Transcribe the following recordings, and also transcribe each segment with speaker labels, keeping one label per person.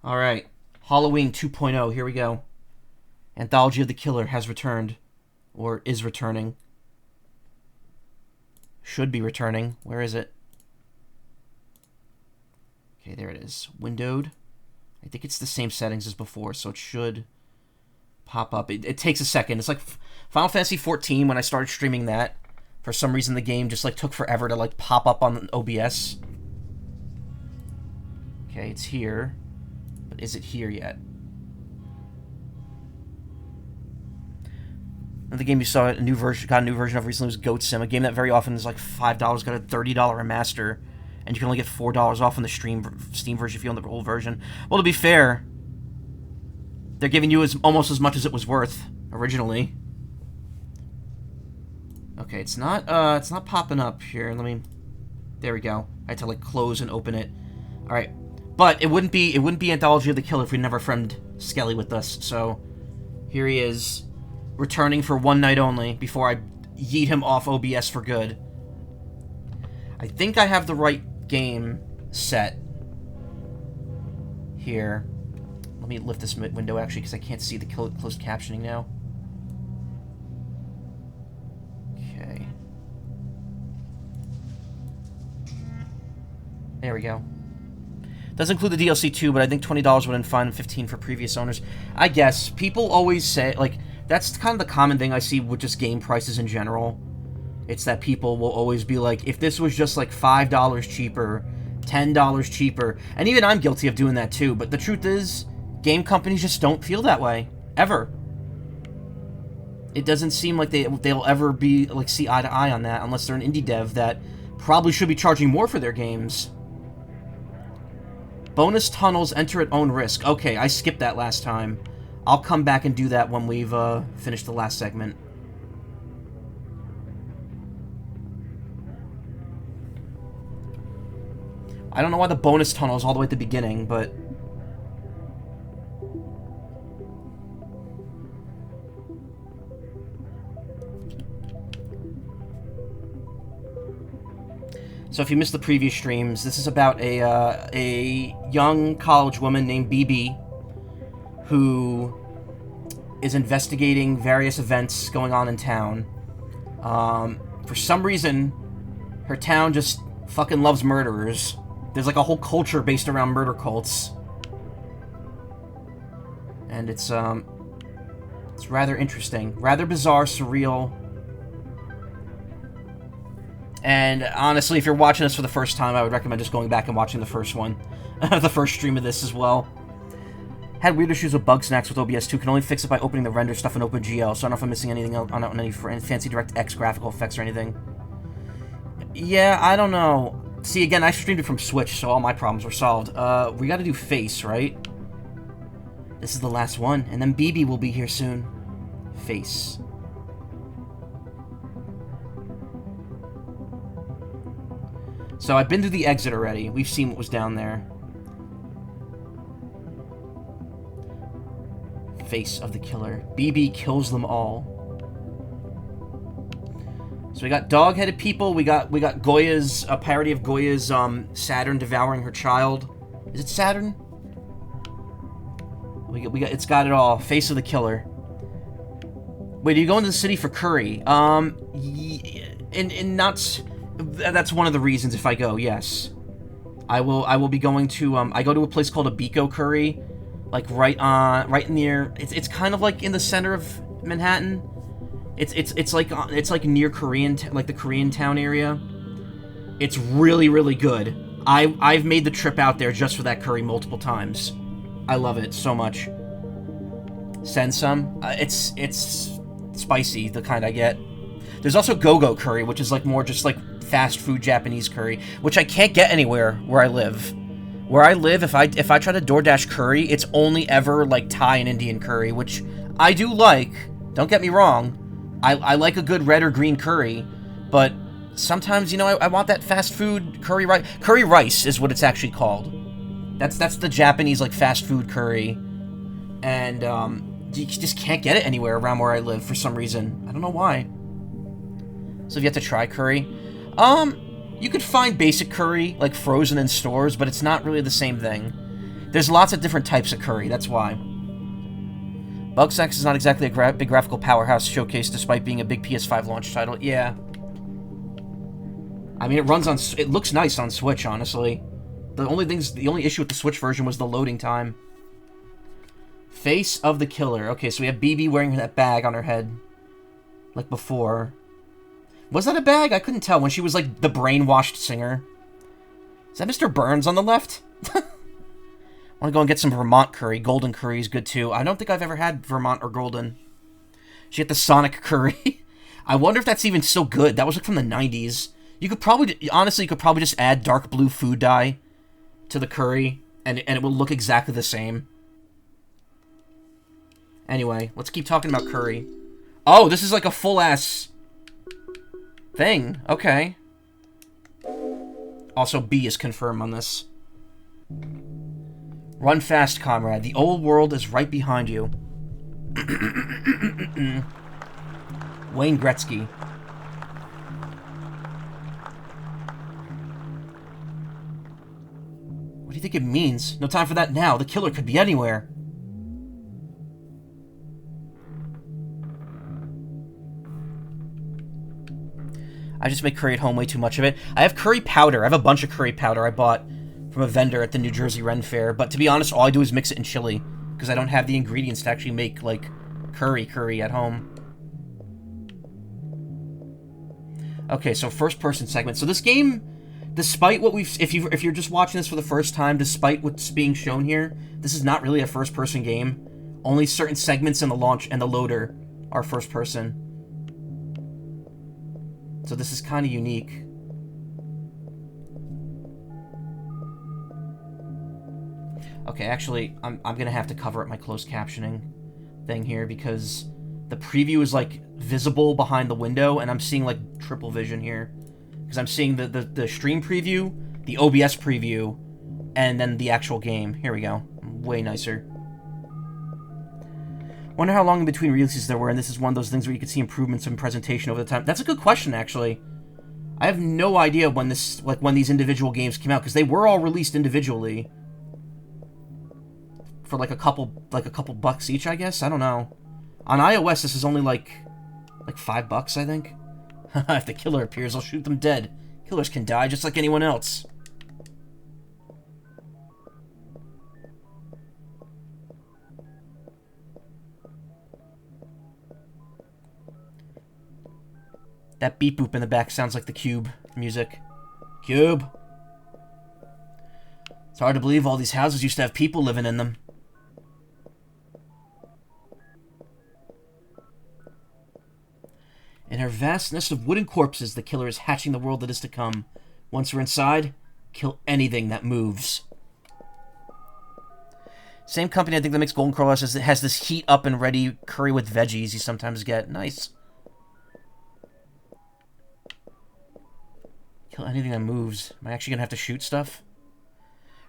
Speaker 1: Alright. Halloween 2.0, here we go. Anthology of the Killer has returned. Or is returning. Should be returning. Where is it? Okay, there it is. Windowed. I think it's the same settings as before, so it should pop up. It takes a second. It's like Final Fantasy 14 when I started streaming that. For some reason, the game just like took forever to like pop up on OBS. Okay, it's here. But is it here yet? Another game you saw got a new version of recently was Goat Sim, a game that very often is like $5, got a $30 remaster, and you can only get $4 off on the Steam version if you own the old version. Well, to be fair, they're giving you almost as much as it was worth originally. Okay, it's not popping up here. There we go. I had to like close and open it. All right, but it wouldn't be Anthology of the Killer if we never friend Skelly with us. So here he is, returning for one night only before I yeet him off OBS for good. I think I have the right game set here. Let me lift this window actually because I can't see the closed captioning now. Okay. There we go. Does include the DLC too, but I think $20 would have been fine and $15 for previous owners. I guess people always say, like, that's kind of the common thing I see with just game prices in general. It's that people will always be like, if this was just like $5 cheaper, $10 cheaper, and even I'm guilty of doing that too, but the truth is, game companies just don't feel that way. Ever. It doesn't seem like they'll ever be, like, see eye to eye on that, unless they're an indie dev that probably should be charging more for their games. Bonus tunnels enter at own risk. Okay, I skipped that last time. I'll come back and do that when we've finished the last segment. I don't know why the bonus tunnel is all the way at the beginning, but... So if you missed the previous streams, this is about a young college woman named BB who is investigating various events going on in town. For some reason, her town just fucking loves murderers. There's like a whole culture based around murder cults. And it's rather interesting. Rather bizarre, surreal. And honestly, if you're watching this for the first time, I would recommend just going back and watching the first one. The first stream of this as well. Had weird issues with bug snacks with OBS 2. Can only fix it by opening the render stuff in OpenGL. So I don't know if I'm missing anything on any fancy DirectX graphical effects or anything. Yeah, I don't know. See, again, I streamed it from Switch, so all my problems were solved. We gotta do Face, right? This is the last one. And then BB will be here soon. Face. So I've been to the exit already. We've seen what was down there. Face of the killer. BB kills them all. So we got dog-headed people. We got Goya's, a parody of Goya's Saturn devouring her child. Is it Saturn? We got it's got it all. Face of the killer. Wait, are you going to the city for curry? That's one of the reasons if I go, yes. I will be going to, I go to a place called Abiko Curry, like right near, it's kind of like in the center of Manhattan. It's like near the Korean town area. It's really, really good. I've made the trip out there just for that curry multiple times. I love it so much. Send some. It's spicy, the kind I get. There's also go-go curry, which is like more just like fast food Japanese curry, which I can't get anywhere where I live. Where I live, if I try to DoorDash curry, it's only ever like Thai and Indian curry, which I do like. Don't get me wrong. I like a good red or green curry, but sometimes, you know, I want that fast food curry rice. Curry rice is what it's actually called. That's the Japanese like fast food curry, and you just can't get it anywhere around where I live for some reason. I don't know why. So if you have to try curry, you could find basic curry like frozen in stores, but it's not really the same thing. There's lots of different types of curry, that's why. Bugsnax is not exactly a big graphical powerhouse showcase despite being a big PS5 launch title. Yeah. I mean, it runs on... It looks nice on Switch, honestly. The only issue with the Switch version was the loading time. Face of the Killer. Okay, so we have BB wearing that bag on her head. Like before. Was that a bag? I couldn't tell when she was like the brainwashed singer. Is that Mr. Burns on the left? Want to go and get some Vermont curry. Golden curry is good too. I don't think I've ever had Vermont or Golden. She had the Sonic curry. I wonder if that's even still good. That was like from the 90s. You could probably, honestly, you could probably just add dark blue food dye to the curry, and it will look exactly the same. Anyway, let's keep talking about curry. Oh, this is like a full-ass thing. Okay. Also, B is confirmed on this. Run fast, comrade. The old world is right behind you. Wayne Gretzky. What do you think it means? No time for that now. The killer could be anywhere. I just make curry at home, way too much of it. I have curry powder. I have a bunch of curry powder I bought from a vendor at the New Jersey Ren Fair. But to be honest, all I do is mix it in chili, because I don't have the ingredients to actually make, like, curry at home. Okay, so first-person segment. So this game, despite what we've... If you're just watching this for the first time, despite what's being shown here, this is not really a first-person game. Only certain segments in the launch and the loader are first-person. So this is kind of unique. Okay, actually, I'm gonna have to cover up my closed captioning thing here because the preview is, like, visible behind the window, and I'm seeing, like, triple vision here. Because I'm seeing the stream preview, the OBS preview, and then the actual game. Here we go. Way nicer. Wonder how long in between releases there were, and this is one of those things where you could see improvements in presentation over the time. That's a good question, actually. I have no idea when these individual games came out, because they were all released individually. For like a couple bucks each, I guess? I don't know. On iOS, this is only like $5, I think. If the killer appears, I'll shoot them dead. Killers can die just like anyone else. That beep boop in the back sounds like the Cube music. Cube! It's hard to believe all these houses used to have people living in them. In her vast nest of wooden corpses, the killer is hatching the world that is to come. Once we're inside, kill anything that moves. Same company, I think, that makes Golden Corral has this heat up and ready curry with veggies you sometimes get. Nice. Kill anything that moves. Am I actually going to have to shoot stuff?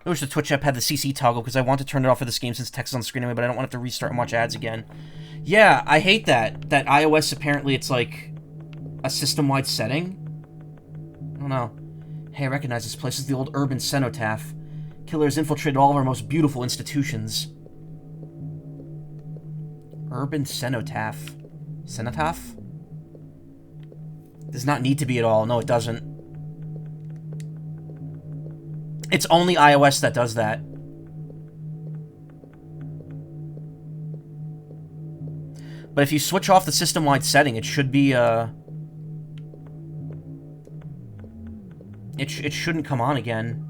Speaker 1: I wish the Twitch app had the CC toggle, because I want to turn it off for this game since text is on the screen anyway, but I don't want to have to restart and watch ads again. Yeah, I hate that. That iOS, apparently, it's like a system-wide setting. I don't know. Hey, I recognize this place. This is the old urban cenotaph. Killer has infiltrated all of our most beautiful institutions. Urban cenotaph. Cenotaph? Does not need to be at all. No, it doesn't. It's only iOS that does that. But if you switch off the system-wide setting, it should be, It shouldn't come on again.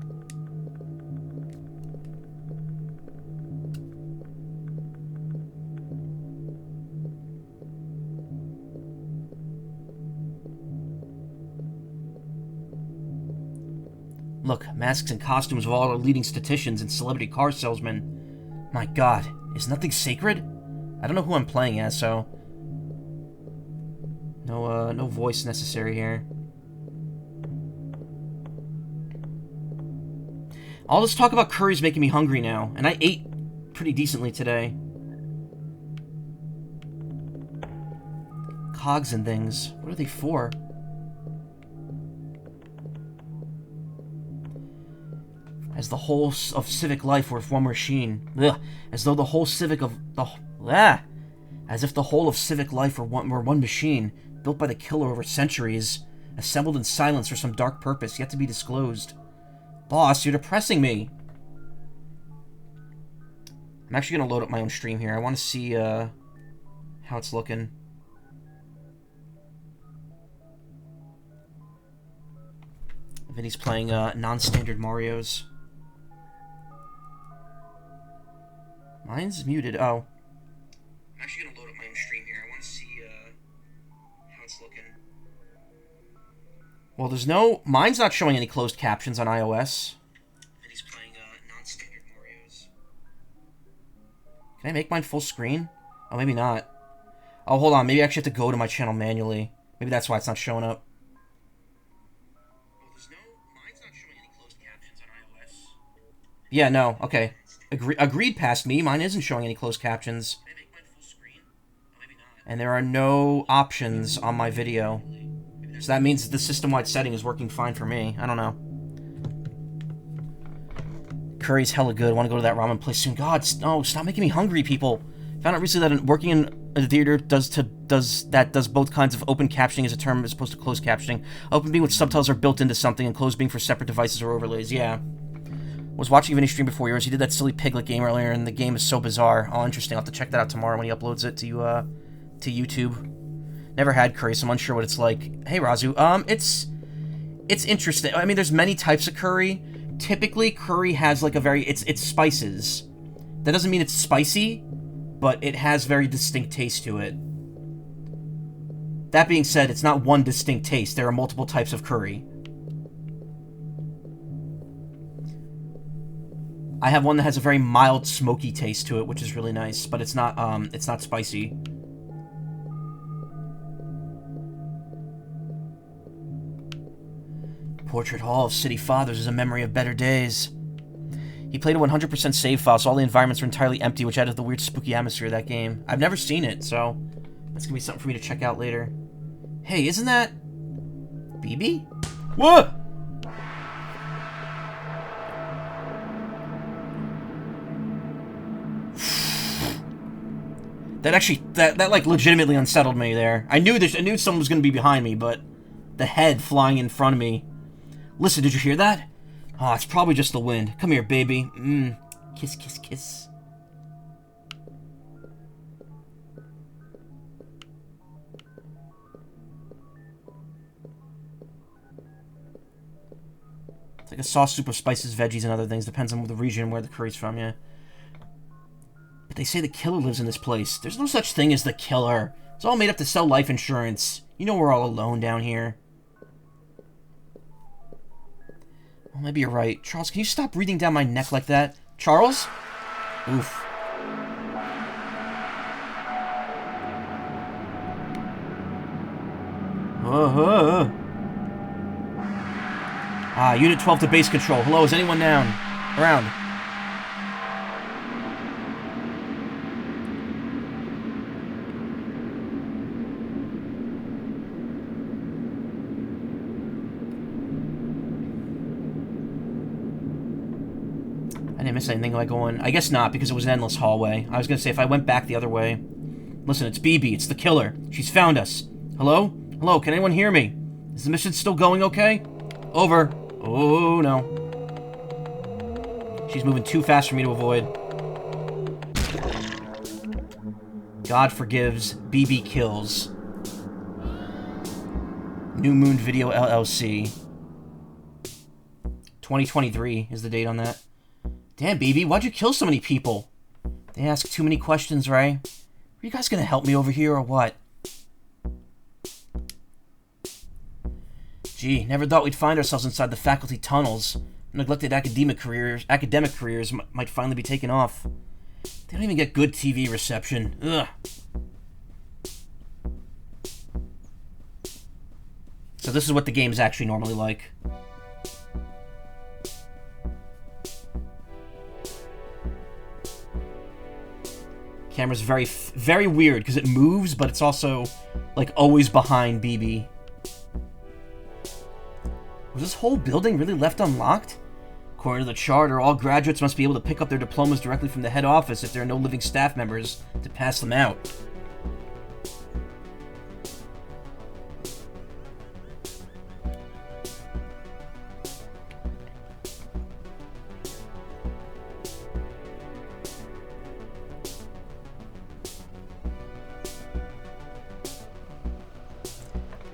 Speaker 1: Look, masks and costumes of all our leading statisticians and celebrity car salesmen. My god, is nothing sacred? I don't know who I'm playing as, so... No voice necessary here. All this talk about curry's making me hungry now, and I ate pretty decently today. Cogs and things. What are they for? As the whole of civic life were one machine. Ugh. As though the whole civic of the... Ah! As if the whole of civic life were one machine, built by the killer over centuries, assembled in silence for some dark purpose yet to be disclosed. Boss, you're depressing me! I'm actually going to load up my own stream here. I want to see how it's looking. Vinny's playing non-standard Marios. Mine's muted. Oh. I'm actually going to load up my own stream here. I want to see how it's looking. Well, there's no... Mine's not showing any closed captions on iOS. Vinny's playing non-standard Marios. Can I make mine full screen? Oh, maybe not. Oh, hold on. Maybe I actually have to go to my channel manually. Maybe that's why it's not showing up. Mine's not showing any closed captions on iOS. Yeah, no. Okay. Agreed past me. Mine isn't showing any closed captions. Can I make mine full screen? Oh, maybe not. And there are no options on my video. So that means the system-wide setting is working fine for me. I don't know. Curry's hella good. Want to go to that ramen place soon. God, no, stop making me hungry, people. Found out recently that working in a theater does both kinds of open captioning as a term as opposed to closed captioning. Open being when subtitles are built into something, and closed being for separate devices or overlays. Yeah. Was watching Vinny stream before yours. He did that silly Piglet game earlier, and the game is so bizarre. Oh, interesting. I'll have to check that out tomorrow when he uploads it to YouTube. Never had curry, so I'm unsure what it's like. Hey, Razu. It's interesting. I mean, there's many types of curry. Typically, curry has like a very... It's spices. That doesn't mean it's spicy, but it has very distinct taste to it. That being said, it's not one distinct taste. There are multiple types of curry. I have one that has a very mild, smoky taste to it, which is really nice, but it's not spicy. Portrait Hall of City Fathers is a memory of better days. He played a 100% save file, so all the environments are entirely empty, which added the weird spooky atmosphere of that game. I've never seen it, so that's gonna be something for me to check out later. Hey, isn't that... BB? What? That actually, that like legitimately unsettled me there. I knew someone was gonna be behind me, but the head flying in front of me. Listen, did you hear that? Oh, it's probably just the wind. Come here, baby. Kiss, kiss, kiss. It's like a sauce soup of spices, veggies, and other things. Depends on the region where the curry's from, yeah. But they say the killer lives in this place. There's no such thing as the killer. It's all made up to sell life insurance. You know we're all alone down here. Well, maybe you're right. Charles, can you stop breathing down my neck like that? Charles? Oof. Unit 12 to base control. Hello, is anyone down? Around. I didn't miss anything by going... I guess not, because it was an endless hallway. I was gonna say, if I went back the other way... Listen, it's BB. It's the killer. She's found us. Hello? Hello, can anyone hear me? Is the mission still going okay? Over. Oh, no. She's moving too fast for me to avoid. God forgives. BB kills. New Moon Video LLC. 2023 is the date on that. Damn, BB, why'd you kill so many people? They ask too many questions, Ray. Are you guys gonna help me over here, or what? Gee, never thought we'd find ourselves inside the faculty tunnels. Neglected academic careers might finally be taken off. They don't even get good TV reception. Ugh. So this is what the game's actually normally like. Camera's very, very weird, because it moves, but it's also, like, always behind BB. Was this whole building really left unlocked? According to the charter, all graduates must be able to pick up their diplomas directly from the head office if there are no living staff members to pass them out.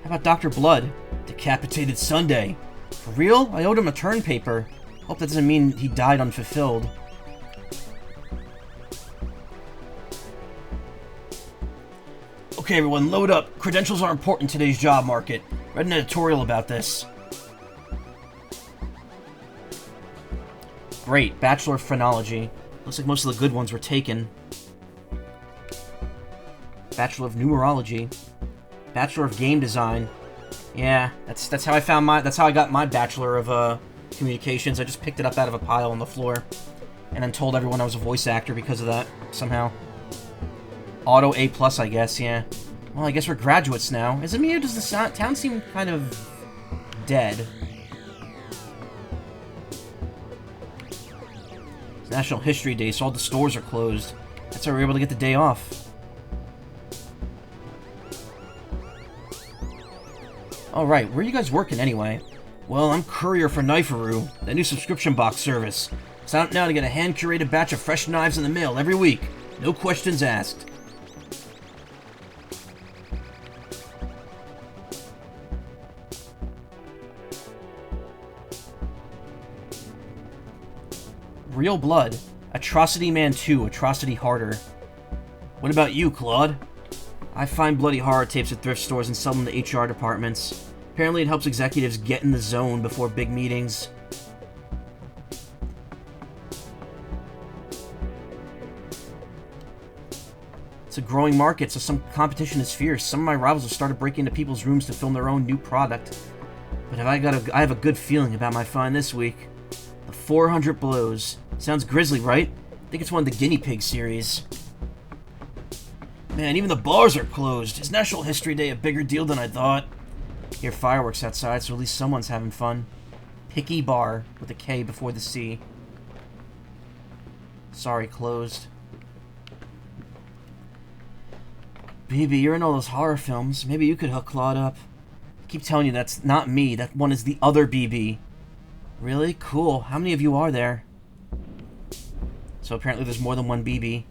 Speaker 1: How about Dr. Blood? Decapitated Sunday. For real? I owed him a turn paper. Hope that doesn't mean he died unfulfilled. Okay, everyone, load up. Credentials are important in today's job market. Read an editorial about this. Great. Bachelor of Phrenology. Looks like most of the good ones were taken. Bachelor of Numerology. Bachelor of Game Design. Yeah, that's how I found my. That's how I got my Bachelor of Communications. I just picked it up out of a pile on the floor, and then told everyone I was a voice actor because of that somehow. Auto A+, I guess. Yeah. Well, I guess we're graduates now. Is it me or does the town seem kind of dead? It's National History Day, so all the stores are closed. That's how we're able to get the day off. Alright, where are you guys working anyway? Well, I'm courier for Kniferoo, that new subscription box service. Sign up now to get a hand-curated batch of fresh knives in the mail every week. No questions asked. Real Blood. Atrocity Man 2, Atrocity Harder. What about you, Claude? I find bloody horror tapes at thrift stores and sell them to HR departments. Apparently it helps executives get in the zone before big meetings. It's a growing market, so some competition is fierce. Some of my rivals have started breaking into people's rooms to film their own new product. But I have a good feeling about my find this week. The 400 Blows. Sounds grisly, right? I think it's one of the guinea pig series. Man, even the bars are closed. Is National History Day a bigger deal than I thought? Hear fireworks outside, so at least someone's having fun. Picky Bar, with a K before the C. Sorry, closed. BB, you're in all those horror films. Maybe you could hook Claude up. I keep telling you that's not me. That one is the other BB. Really? Cool. How many of you are there? So apparently there's more than one BB.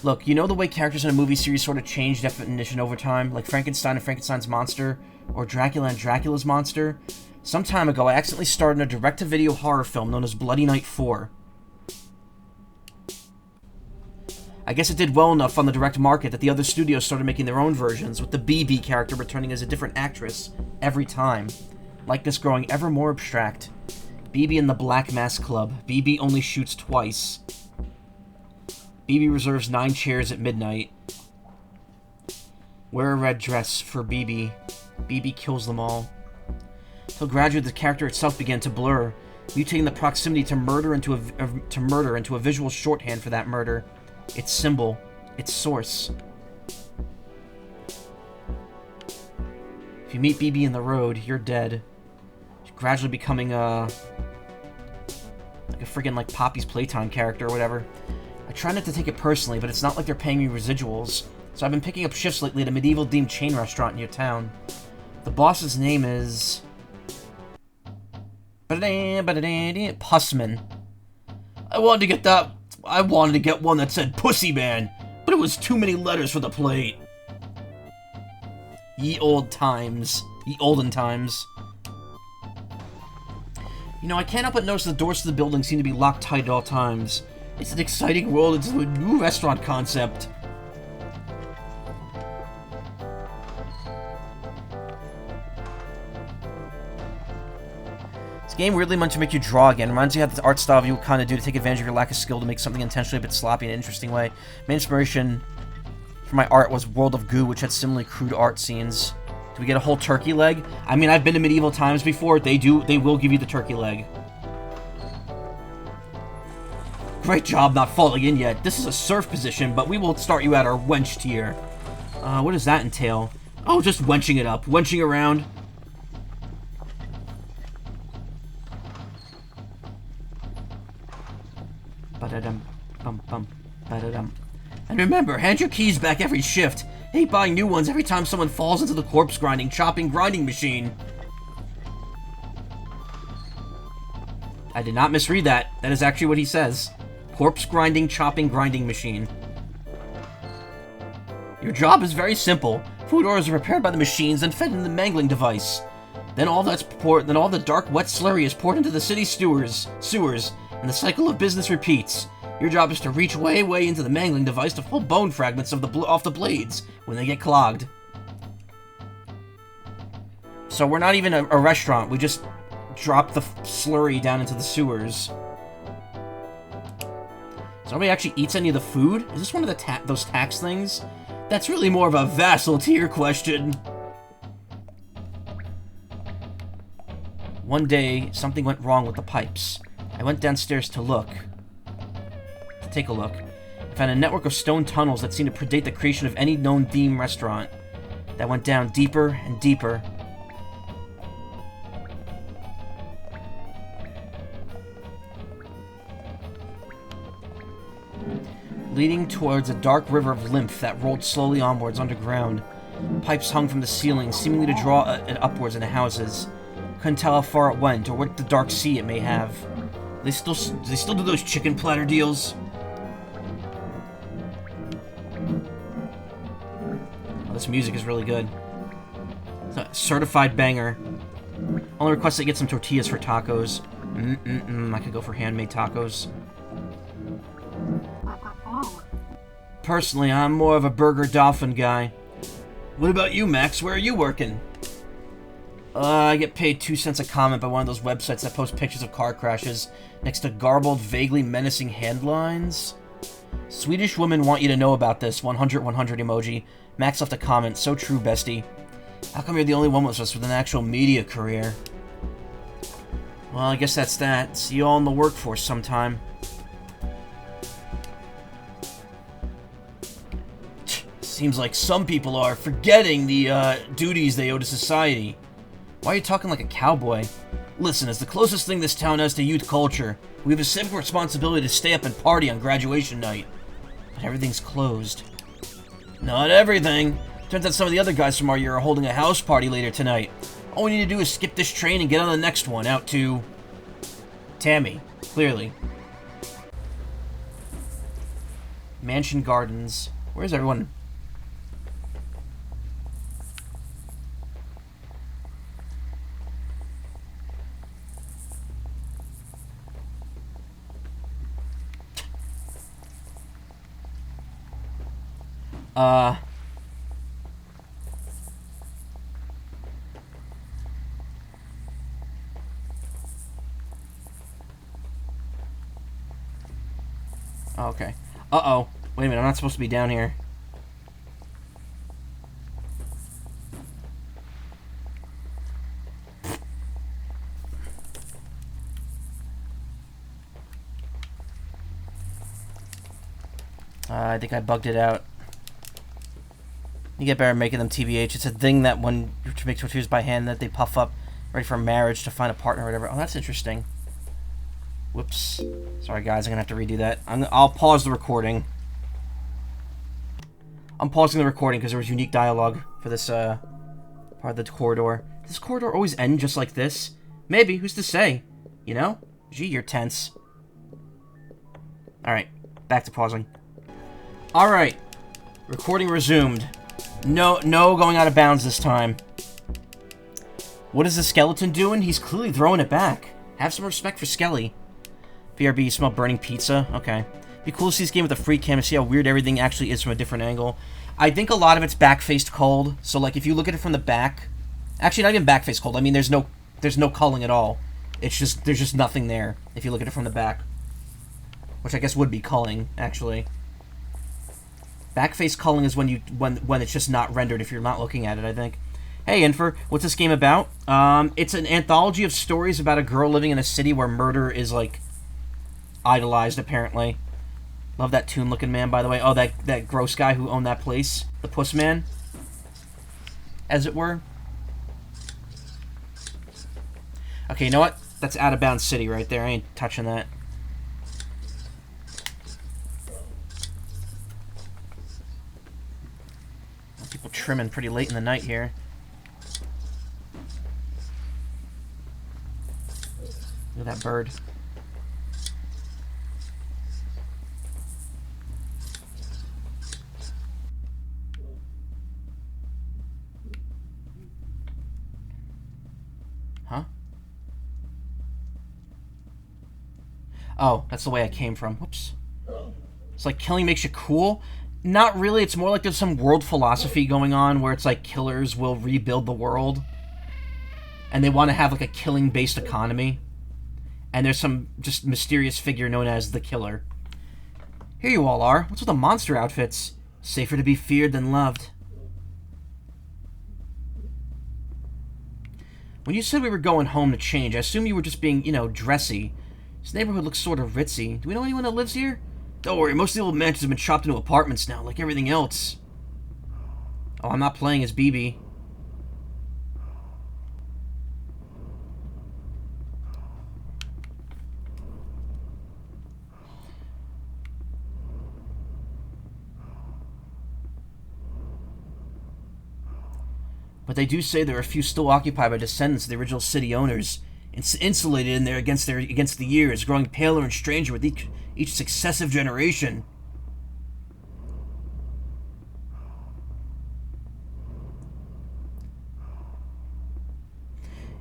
Speaker 1: Look, you know the way characters in a movie series sort of change definition over time? Like Frankenstein and Frankenstein's monster, or Dracula and Dracula's monster? Some time ago, I accidentally starred in a direct-to-video horror film known as Bloody Night 4. I guess it did well enough on the direct market that the other studios started making their own versions, with the BB character returning as a different actress every time. Likeness growing ever more abstract. BB in the Black Mass Club. BB only shoots twice. BB reserves 9 chairs at midnight. Wear a red dress for BB. BB kills them all. Till gradually the character itself began to blur, mutating the proximity to murder into a visual shorthand for that murder. Its symbol. Its source. If you meet BB in the road, you're dead. She's gradually becoming like a friggin' like Poppy's Playtime character or whatever. I try not to take it personally, but it's not like they're paying me residuals, so I've been picking up shifts lately at a medieval-themed chain restaurant in your town. The boss's name is... Pussman. I wanted to get one that said Pussy Man, but it was too many letters for the plate. Ye old times. Ye olden times. You know, I can't help but notice the doors to the building seem to be locked tight at all times. It's an exciting world into a new restaurant concept. This game weirdly meant to make you draw again. Reminds you of the art style you would kind of do to take advantage of your lack of skill to make something intentionally a bit sloppy in an interesting way. My inspiration for my art was World of Goo, which had similarly crude art scenes. Do we get a whole turkey leg? I mean, I've been to medieval times before. They will give you the turkey leg. Great job not falling in yet. This is a serf position, but we will start you at our wench tier. What does that entail? Oh, just wenching it up. Wenching around. Ba-da-dum. Bum bum. Ba-da-dum. And remember, hand your keys back every shift. Hate buying new ones every time someone falls into the corpse grinding, chopping, grinding machine. I did not misread that. That is actually what he says. Corpse grinding, chopping, grinding machine. Your job is very simple. Food orders are prepared by the machines and fed into the mangling device. Then all the dark, wet slurry is poured into the city sewers, and the cycle of business repeats. Your job is to reach way into the mangling device to pull bone fragments off the blades when they get clogged. So we're not even a restaurant. We just drop the slurry down into the sewers. So nobody actually eats any of the food? Is this one of those tax things? That's really more of a vassal tier question. One day, something went wrong with the pipes. I went downstairs to take a look. I found a network of stone tunnels that seemed to predate the creation of any known theme restaurant. That went down deeper and deeper. Leading towards a dark river of lymph that rolled slowly onwards underground. Pipes hung from the ceiling, seemingly to draw it upwards into houses. Couldn't tell how far it went, or what the dark sea it may have. Do they still do those chicken platter deals? Oh, this music is really good. It's a certified banger. Only request I get some tortillas for tacos. I could go for handmade tacos. Personally, I'm more of a burger dolphin guy. What about you, Max? Where are you working? I get paid 2 cents a comment by one of those websites that post pictures of car crashes next to garbled, vaguely menacing headlines. Swedish women want you to know about this. 100 emoji. Max left a comment. So true, bestie. How come you're the only one with us with an actual media career? Well, I guess that's that. See you all in the workforce sometime. Seems like some people are forgetting the duties they owe to society. Why are you talking like a cowboy? Listen, as the closest thing this town has to youth culture, we have a civic responsibility to stay up and party on graduation night. But everything's closed. Not everything. Turns out some of the other guys from our year are holding a house party later tonight. All we need to do is skip this train and get on the next one, out to... Tammy, clearly. Mansion Gardens. Where's everyone? Oh, okay. Uh-oh. Wait a minute, I'm not supposed to be down here. I think I bugged it out. You get better at making them TBH. It's a thing that when you make tortillas by hand that they puff up, ready for marriage, to find a partner or whatever. Oh, that's interesting. Whoops. Sorry, guys. I'm going to have to redo that. I'll pause the recording. I'm pausing the recording because there was unique dialogue for this part of the corridor. Does this corridor always end just like this? Maybe. Who's to say? You know? Gee, you're tense. Alright. Back to pausing. Alright. Recording resumed. No going out of bounds this time. What is the skeleton doing? He's clearly throwing it back. Have some respect for Skelly. BRB, you smell burning pizza? Okay. Be cool to see this game with a free cam and see how weird everything actually is from a different angle. I think a lot of it's back-faced cold, so like if you look at it from the back... Actually, not even back-faced cold. I mean, there's no culling at all. It's just, there's just nothing there if you look at it from the back. Which I guess would be culling, actually. Back-face culling is when it's just not rendered if you're not looking at it, I think. Hey, Infer, what's this game about? It's an anthology of stories about a girl living in a city where murder is, like, idolized, apparently. Love that toon-looking man, by the way. Oh, that gross guy who owned that place. The Puss Man. As it were. Okay, you know what? That's Out of Bounds City right there. I ain't touching that. People trimming pretty late in the night here. Look at that bird. Huh? Oh, that's the way I came from. Whoops. It's like killing makes you cool. Not really. It's more like there's some world philosophy going on where it's like killers will rebuild the world. And they want to have like a killing-based economy. And there's some just mysterious figure known as the Killer. Here you all are. What's with the monster outfits? Safer to be feared than loved. When you said we were going home to change, I assumed you were just being, you know, dressy. This neighborhood looks sort of ritzy. Do we know anyone that lives here? Don't worry, most of the old mansions have been chopped into apartments now, like everything else. Oh, I'm not playing as BB. But they do say there are a few still occupied by descendants of the original city owners, insulated in there against the years, growing paler and stranger with each successive generation.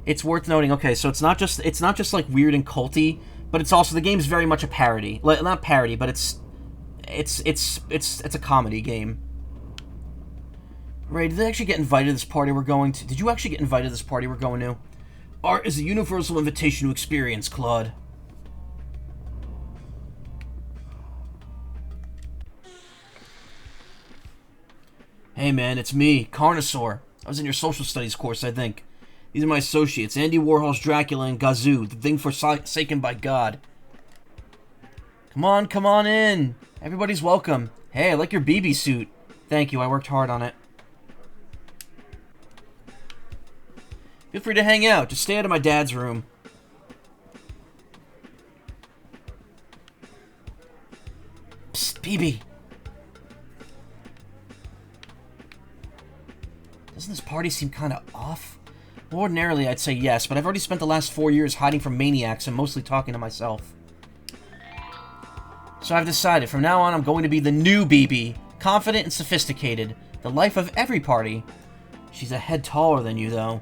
Speaker 1: It's worth noting. Okay, so it's not just like weird and culty, but it's also the game's very much a parody. Not parody, but it's a comedy game. Ray, did they actually get invited to this party we're going to? Did you actually get invited to this party we're going to? Art is a universal invitation to experience, Claude. Hey man, it's me, Carnosaur. I was in your social studies course, I think. These are my associates, Andy Warhol's Dracula and Gazoo, the thing forsaken by God. Come on in. Everybody's welcome. Hey, I like your BB suit. Thank you, I worked hard on it. Feel free to hang out. Just stay out of my dad's room. Psst, BB. Doesn't this party seem kind of off? Ordinarily, I'd say yes, but I've already spent the last 4 years hiding from maniacs and mostly talking to myself. So I've decided, from now on, I'm going to be the new BB. Confident and sophisticated. The life of every party. She's a head taller than you, though.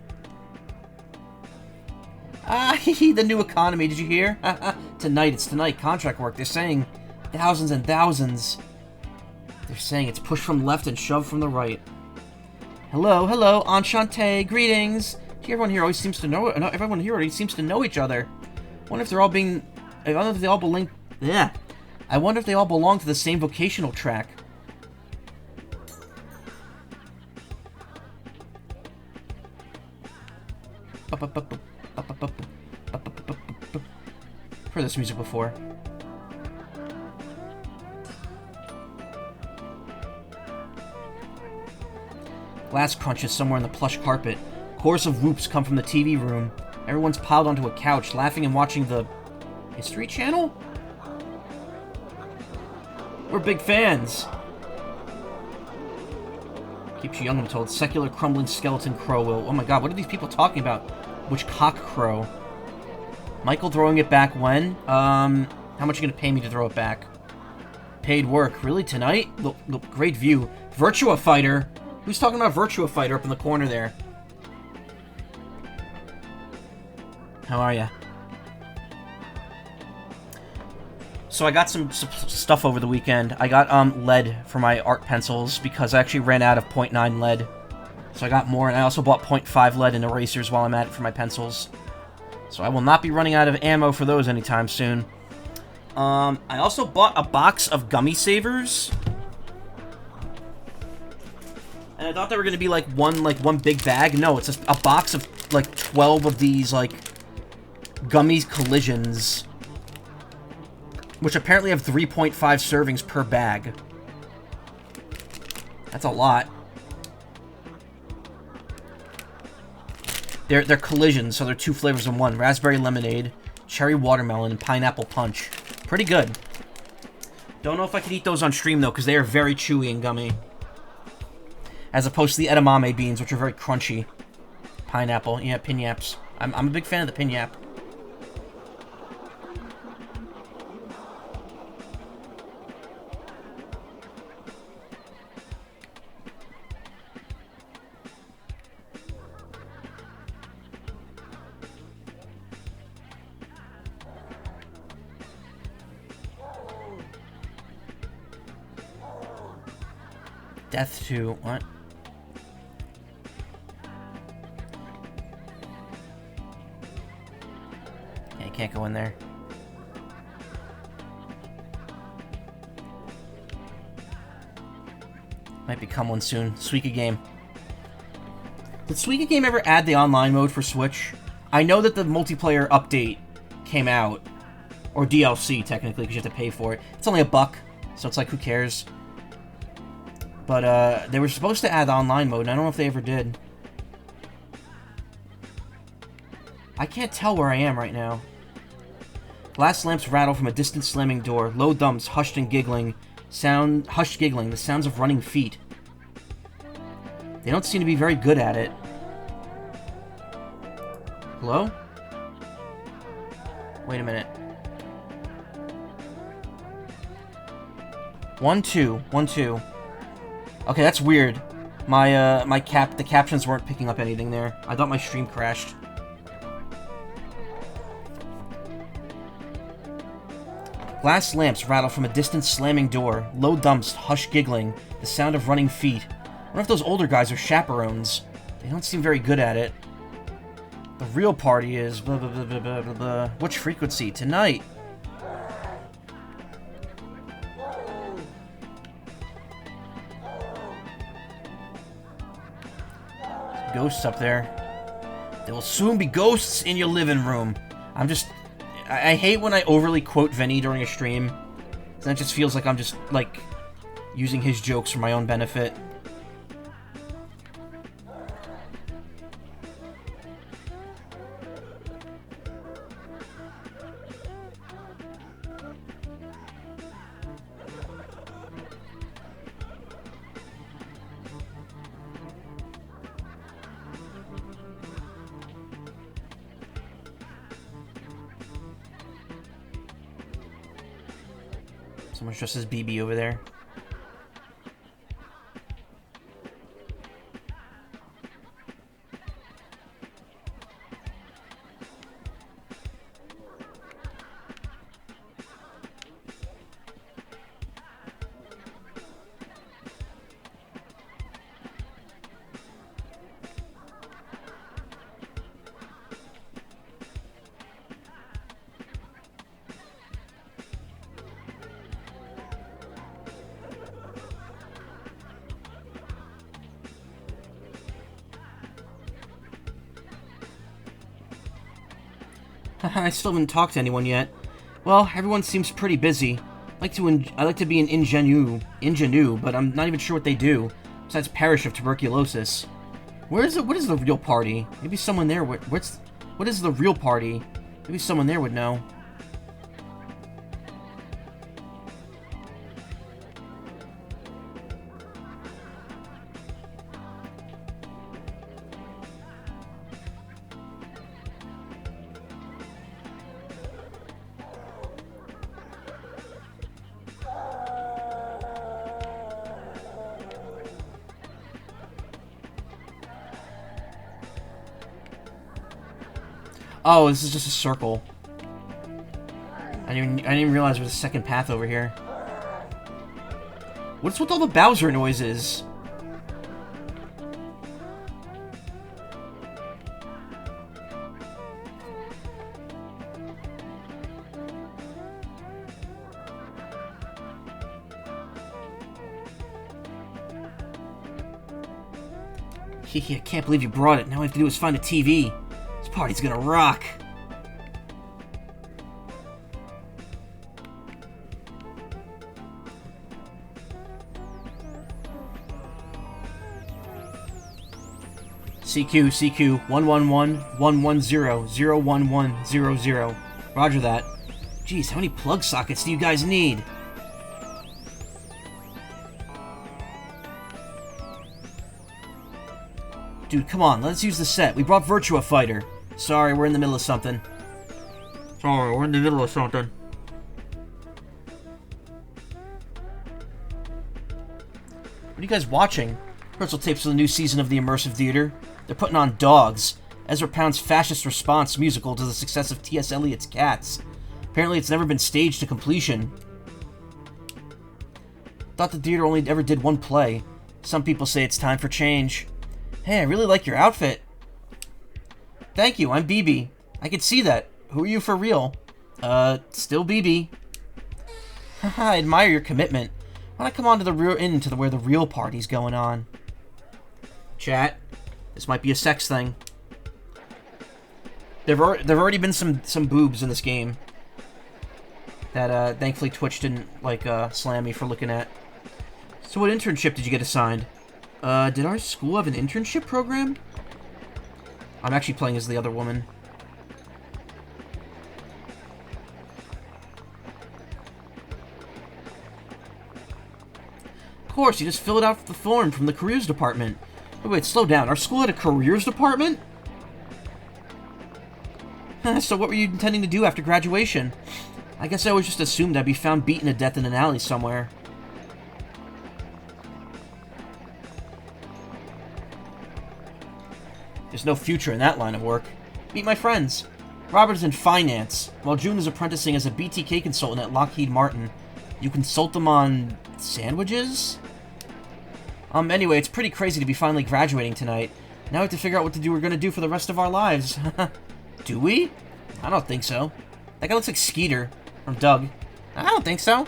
Speaker 1: Ah, the new economy, did you hear? It's tonight, contract work. They're saying thousands and thousands. They're saying it's pushed from left and shoved from the right. Hello, enchanté, greetings. Everyone here always seems to know it. Everyone here already seems to know each other. I wonder if they all belong to the same vocational track. Heard this music before. Glass crunches somewhere on the plush carpet. Chorus of whoops come from the TV room. Everyone's piled onto a couch, laughing and watching the History Channel? We're big fans. Keeps you young, I'm told. Secular crumbling skeleton crow will. Oh my god, what are these people talking about? Which cock crow? Michael throwing it back when? How much are you gonna pay me to throw it back? Paid work. Really, tonight? Look, great view. Virtua Fighter! Who's talking about Virtua Fighter up in the corner there? How are ya? So I got some stuff over the weekend. I got lead for my art pencils because I actually ran out of 0.9 lead. So I got more, and I also bought 0.5 lead and erasers while I'm at it for my pencils. So I will not be running out of ammo for those anytime soon. I also bought a box of gummy savers. And I thought they were going to be like one big bag. No, it's just a box of like 12 of these like gummy collisions, which apparently have 3.5 servings per bag. That's a lot. They're collisions, so they're 2 flavors in one. Raspberry lemonade, cherry watermelon, and pineapple punch. Pretty good. Don't know if I could eat those on stream, though, because they are very chewy and gummy. as opposed to the edamame beans, which are very crunchy. Pineapple, yeah, pinyaps. I'm a big fan of the pinyap. Death to what? Yeah, you can't go in there. Might become one soon. Suika game. Did Suika game ever add the online mode for Switch? I know that the multiplayer update came out, or DLC technically, because you have to pay for it. It's only $1, so it's like, who cares? But, they were supposed to add online mode, and I don't know if they ever did. I can't tell where I am right now. Glass lamps rattle from a distant slamming door. Low thumps, hushed giggling, the sounds of running feet. They don't seem to be very good at it. Hello? Wait a minute. 1, 2, 1, 2. Okay, that's weird. The captions weren't picking up anything there. I thought my stream crashed. Glass lamps rattle from a distant slamming door. Low thumps, hushed giggling, the sound of running feet. I wonder if those older guys are chaperones. They don't seem very good at it. The real party is blah blah blah blah blah blah blah. Which frequency? Tonight. Ghosts up there. There will soon be ghosts in your living room. I hate when I overly quote Vinny during a stream. That just feels like I'm just, like, using his jokes for my own benefit. Someone's dressed as BB over there. I still haven't talked to anyone yet. Well, everyone seems pretty busy. I like to be an ingenue, but I'm not even sure what they do, besides perish of tuberculosis. What is the real party? Maybe someone there what is the real party? Maybe someone there would know. Oh, this is just a circle. I didn't even realize there was a second path over here. What's with all the Bowser noises? I can't believe you brought it. Now all I have to do is find a TV. This party's gonna rock. CQ 111-110-01100. Roger that. Jeez, how many plug sockets do you guys need? Dude, come on, let's use the set. We brought Virtua Fighter. Sorry, we're in the middle of something. Sorry, we're in the middle of something. What are you guys watching? Rehearsal tapes for the new season of the Immersive Theater. They're putting on Dogs, Ezra Pound's fascist response musical to the success of T.S. Eliot's Cats. Apparently it's never been staged to completion. Thought the theater only ever did one play. Some people say it's time for change. Hey, I really like your outfit. Thank you, I'm BB. I can see that. Who are you for real? Still BB. Haha, I admire your commitment. Why not come on to the where the real party's going on? Chat, this might be a sex thing. There've already been some boobs in this game that thankfully Twitch didn't slam me for looking at. So what internship did you get assigned? Did our school have an internship program? I'm actually playing as the other woman. Of course, you just fill it out the form from the careers department. Wait, slow down. Our school had a careers department? So what were you intending to do after graduation? I guess I always just assumed I'd be found beaten to death in an alley somewhere. There's no future in that line of work. Meet my friends. Robert is in finance, while June is apprenticing as a BTK consultant at Lockheed Martin. You consult them on sandwiches? Anyway, it's pretty crazy to be finally graduating tonight. Now we have to figure out what we're gonna do for the rest of our lives. Do we? I don't think so. That guy looks like Skeeter from Doug. I don't think so.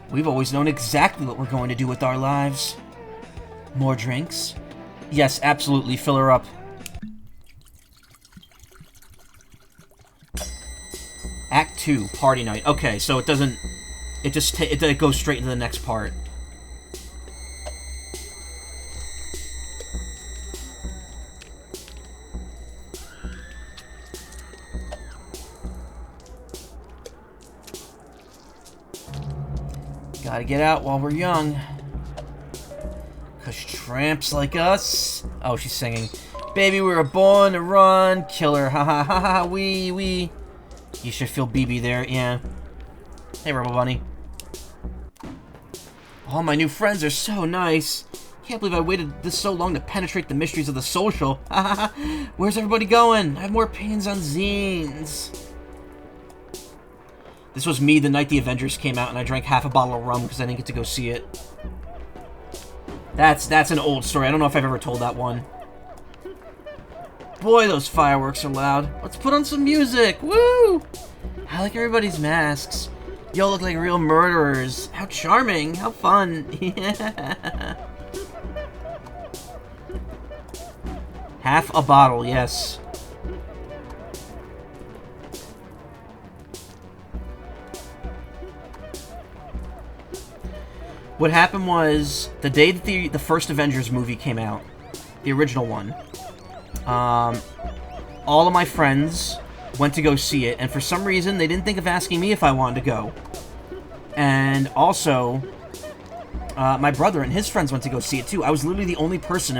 Speaker 1: We've always known exactly what we're going to do with our lives. More drinks? Yes, absolutely. Fill her up. Act 2, party night. Okay, so it doesn't... It goes straight into the next part. Gotta get out while we're young. 'Cause tramps like us... Oh, she's singing. Baby, we were born to run. Killer, ha ha ha ha, wee. You should feel BB there, yeah. Hey, Rebel Bunny. All my new friends are so nice. Can't believe I waited this so long to penetrate the mysteries of the social. Where's everybody going? I have more opinions on zines. This was me the night the Avengers came out, and I drank half a bottle of rum because I didn't get to go see it. That's an old story. I don't know if I've ever told that one. Boy, those fireworks are loud. Let's put on some music. Woo! I like everybody's masks. Y'all look like real murderers. How charming. How fun. Yeah. Half a bottle, yes. What happened was, the day that the first Avengers movie came out, the original one, all of my friends went to go see it, and for some reason, they didn't think of asking me if I wanted to go. And also, my brother and his friends went to go see it too. I was literally the only person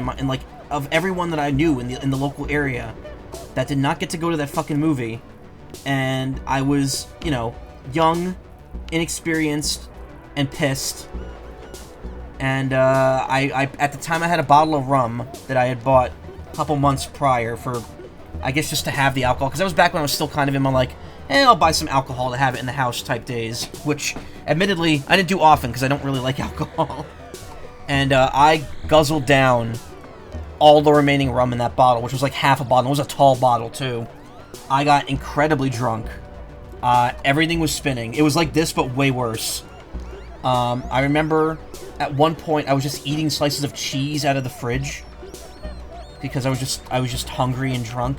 Speaker 1: of everyone that I knew in the local area that did not get to go to that fucking movie. And I was, you know, young, inexperienced, and pissed. And I at the time I had a bottle of rum that I had bought a couple months prior for, I guess, just to have the alcohol, because that was back when I was still kind of in my I'll buy some alcohol to have it in the house type days, which admittedly I didn't do often because I don't really like alcohol. And I guzzled down all the remaining rum in that bottle, which was like half a bottle. It was a tall bottle too. I got incredibly drunk. Everything was spinning. It was like this, but way worse. I remember at one point I was just eating slices of cheese out of the fridge because I was just hungry and drunk.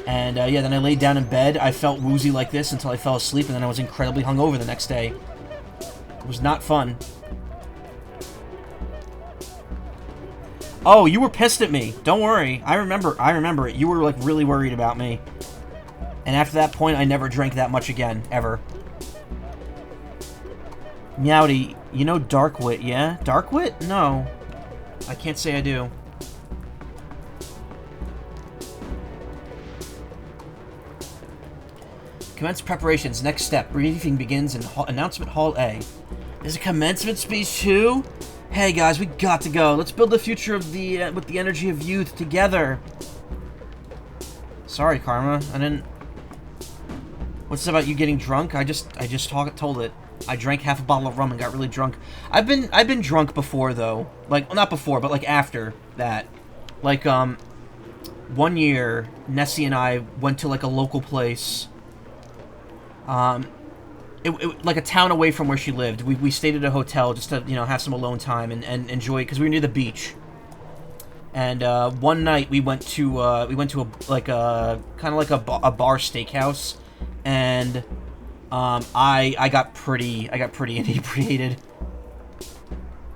Speaker 1: And yeah, then I laid down in bed. I felt woozy like this until I fell asleep, and then I was incredibly hungover the next day. It was not fun. Oh, you were pissed at me. Don't worry. I remember it. You were like really worried about me. And after that point, I never drank that much again, ever. Meowdy, you know Darkwit, yeah? Darkwit? No. I can't say I do. Commence preparations. Next step. Briefing begins in Announcement Hall A. There's a commencement speech too? Hey guys, we got to go. Let's build the future of the with the energy of youth together. Sorry, Karma. I didn't... What's this about you getting drunk? I just told it. I drank half a bottle of rum and got really drunk. I've been drunk before though. Like, well, not before, but like after that. Like, one year, Nessie and I went to like a local place. Like a town away from where she lived. We stayed at a hotel just to, you know, have some alone time and enjoy it because we were near the beach. And one night we went to a like a kind of like a bar steakhouse, and I got pretty inebriated.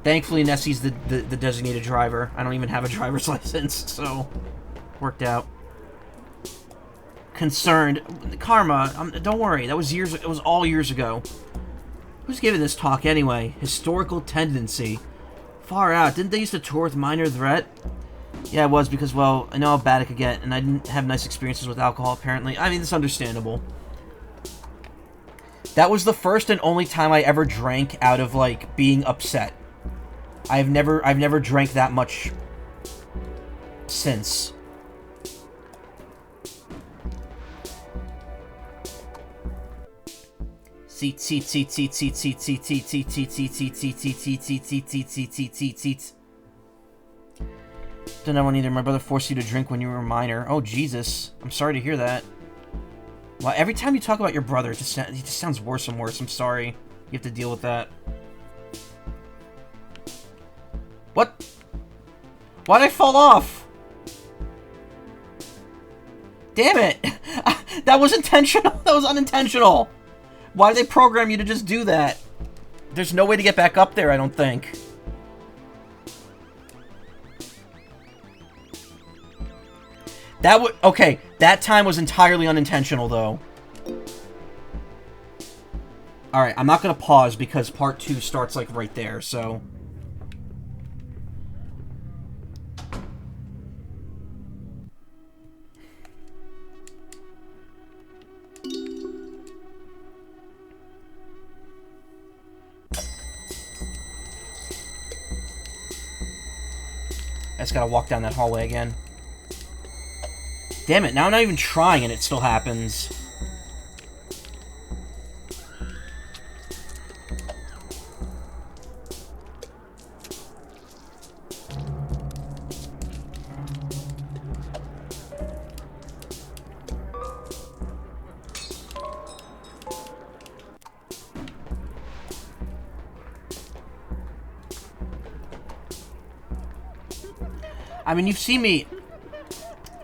Speaker 1: Thankfully, Nessie's the designated driver. I don't even have a driver's license, so worked out. Concerned, Karma. Don't worry. That was years. It was all years ago. Who's giving this talk anyway? Historical tendency. Far out. Didn't they used to tour with Minor Threat? Yeah, it was because, well, I know how bad it could get, and I didn't have nice experiences with alcohol, apparently. I mean, it's understandable. That was the first and only time I ever drank out of, like, being upset. I've never drank that much since. Seats. Don't know one either. My brother forced you to drink when you were a minor. Oh, Jesus. I'm sorry to hear that. Well, every time you talk about your brother, it just sounds worse and worse. I'm sorry. You have to deal with that. What? Why'd I fall off? Damn it! That was intentional. That was unintentional. Why did they program you to just do that? There's no way to get back up there, I don't think. That would... Okay, that time was entirely unintentional, though. Alright, I'm not gonna pause because part 2 starts, like, right there, so... I just gotta walk down that hallway again. Damn it, now I'm not even trying and it still happens. I mean, you've seen me...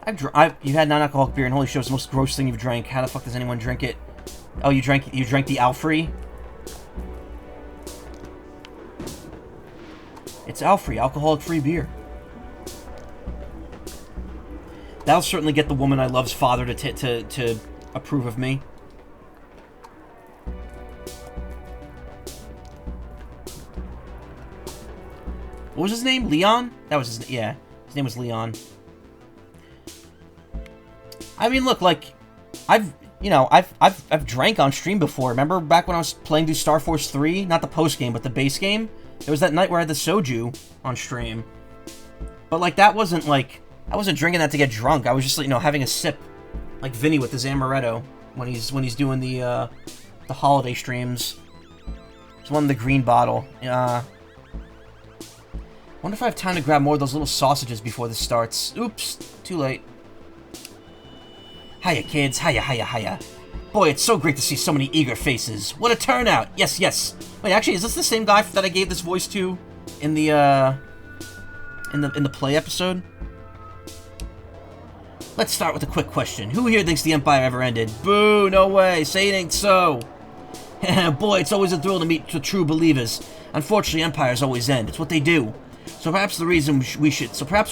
Speaker 1: You've had non-alcoholic beer, and holy shit, it's the most gross thing you've drank. How the fuck does anyone drink it? Oh, you drank the Alfrey? It's Alfrey, alcoholic-free beer. That'll certainly get the woman I love's father to approve of me. What was his name? Leon? That was his... Yeah. His name was Leon. I mean, look, like, I've drank on stream before. Remember back when I was playing through Star Force 3? Not the post-game, but the base game? There was that night where I had the soju on stream. But, like, that wasn't, like... I wasn't drinking that to get drunk. I was just, you know, having a sip. Like Vinny with his amaretto when he's doing the holiday streams. It's one in the green bottle. Wonder if I have time to grab more of those little sausages before this starts. Oops, too late. Hiya, kids. Hiya. Boy, it's so great to see so many eager faces. What a turnout. Yes. Wait, actually, is this the same guy that I gave this voice to in the play episode? Let's start with a quick question. Who here thinks the Empire ever ended? Boo, no way. Say it ain't so. Boy, it's always a thrill to meet the true believers. Unfortunately, empires always end. It's what they do. So perhaps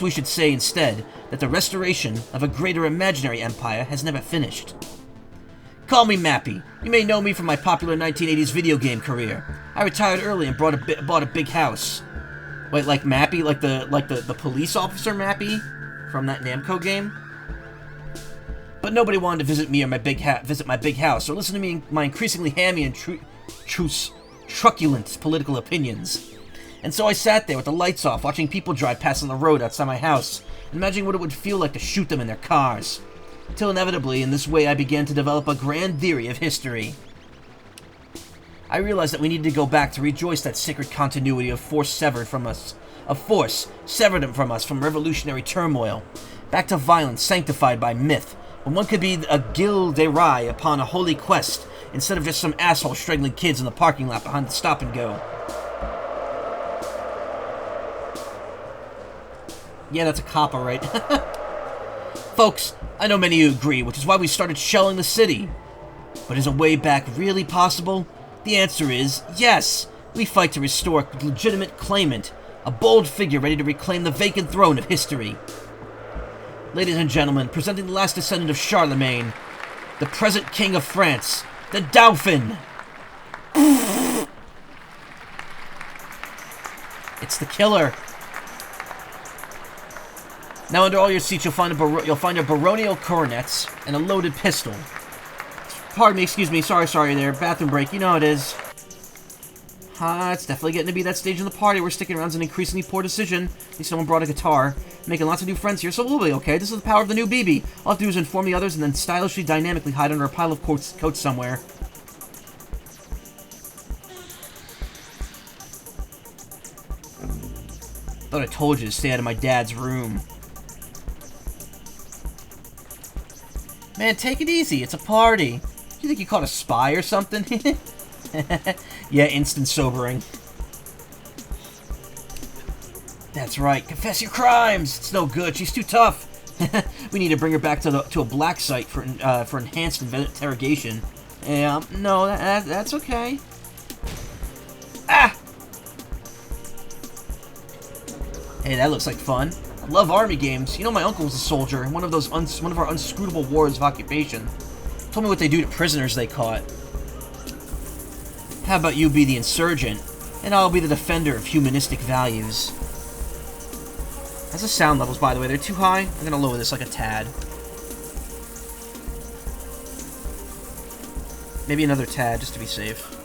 Speaker 1: we should say instead that the restoration of a greater imaginary empire has never finished. Call me Mappy. You may know me from my popular 1980s video game career. I retired early and bought a big house. Wait, like Mappy? Like the police officer Mappy? From that Namco game? But nobody wanted to visit me or visit my big house, or listen to me my increasingly hammy and truculent political opinions. And so I sat there with the lights off, watching people drive past on the road outside my house, imagining what it would feel like to shoot them in their cars. Till inevitably, in this way, I began to develop a grand theory of history. I realized that we needed to go back to rejoice that sacred continuity of force severed from us from revolutionary turmoil, back to violence sanctified by myth, when one could be a Gilderai upon a holy quest, instead of just some asshole strangling kids in the parking lot behind the stop and go. Yeah, that's a cop, alright. Folks, I know many of you agree, which is why we started shelling the city. But is a way back really possible? The answer is yes. We fight to restore a legitimate claimant, a bold figure ready to reclaim the vacant throne of history. Ladies and gentlemen, presenting the last descendant of Charlemagne, the present king of France, the Dauphin. It's the killer. Now, under all your seats, you'll find a baronial coronets and a loaded pistol. Pardon me, excuse me, sorry there. Bathroom break, you know how it is. It's definitely getting to be that stage in the party where sticking around is an increasingly poor decision. At least someone brought a guitar. Making lots of new friends here, so we'll be okay. This is the power of the new BB. All I have to do is inform the others and then stylishly, dynamically hide under a pile of coats somewhere. Thought I told you to stay out of my dad's room. Man, take it easy. It's a party. You think you caught a spy or something? Yeah, instant sobering. That's right. Confess your crimes. It's no good. She's too tough. We need to bring her back to a black site for enhanced interrogation. Yeah, no, that's okay. Ah! Hey, that looks like fun. I love army games. You know, my uncle was a soldier in one of our unscrutable wars of occupation. Told me what they do to prisoners they caught. How about you be the insurgent, and I'll be the defender of humanistic values. How's the sound levels, by the way? They're too high? I'm gonna lower this like a tad. Maybe another tad, just to be safe.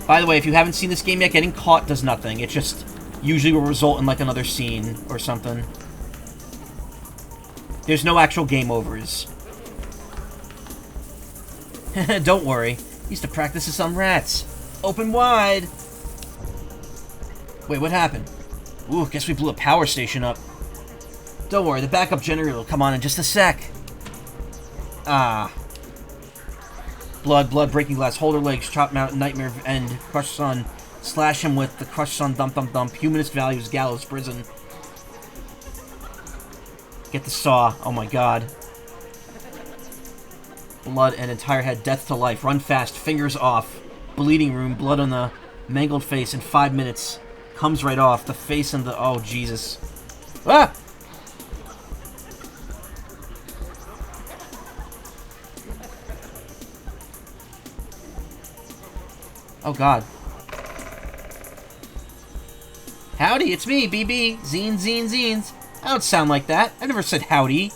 Speaker 1: By the way, if you haven't seen this game yet, getting caught does nothing. It just usually will result in, like, another scene or something. There's no actual game overs. Don't worry. Used to practice with some rats. Open wide! Wait, what happened? Ooh, guess we blew a power station up. Don't worry, the backup generator will come on in just a sec. Ah. Blood, breaking glass, hold her legs, chop mountain, nightmare end, crush sun, slash him with the crush sun, dump, humanist values, gallows, prison. Get the saw, oh my god. Blood and entire head, death to life, run fast, fingers off, bleeding room, blood on the mangled face in 5 minutes. Comes right off, the face and the, oh Jesus. Ah! Oh god. Howdy, it's me, BB. Zines. I don't sound like that. I never said howdy.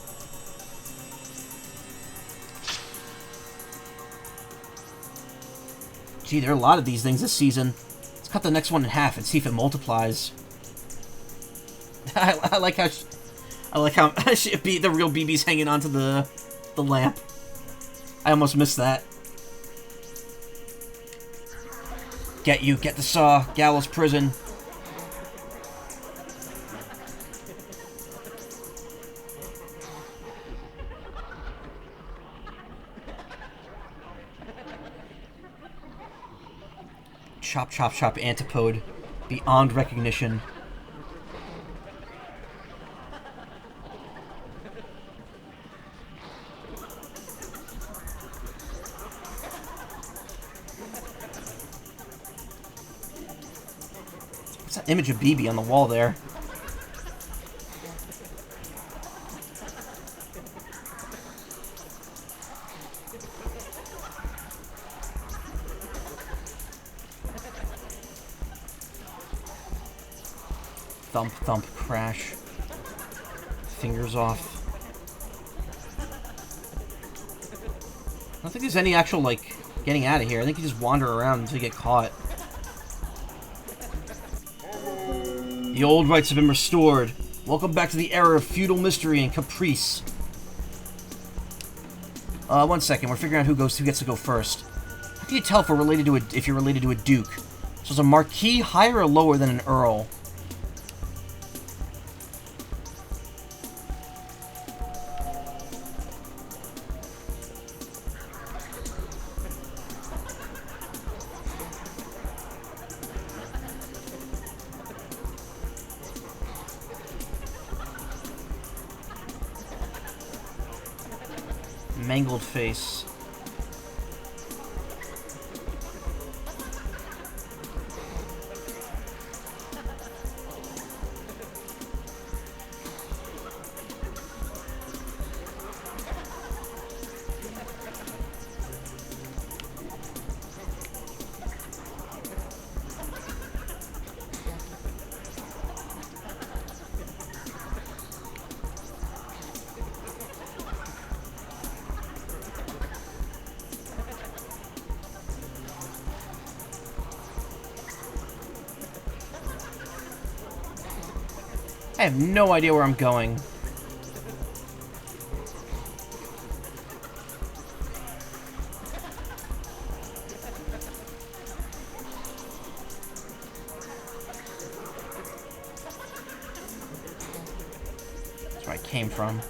Speaker 1: Gee, there are a lot of these things this season. Let's cut the next one in half and see if it multiplies. I like how the real BB's hanging onto the lamp. I almost missed that. Get the saw, gallows, prison. Chop, antipode. Beyond recognition. What's that image of BB on the wall there? Thump, thump, crash. Fingers off. I don't think there's any actual, like, getting out of here. I think you just wander around until you get caught. The old rights have been restored. Welcome back to the era of feudal mystery and caprice. 1 second. We're figuring out who gets to go first. How can you tell if you're related to a duke? So is a marquis higher or lower than an earl? Mangled face. I have no idea where I'm going. That's where I came from.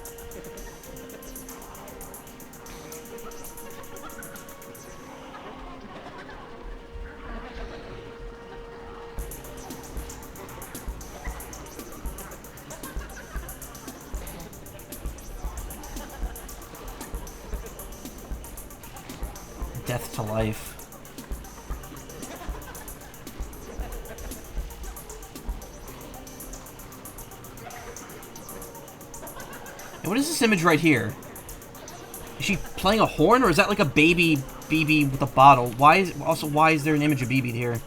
Speaker 1: Death to life. And what is this image right here? Is she playing a horn, or is that like a baby BB with a bottle? Why is there an image of BB here?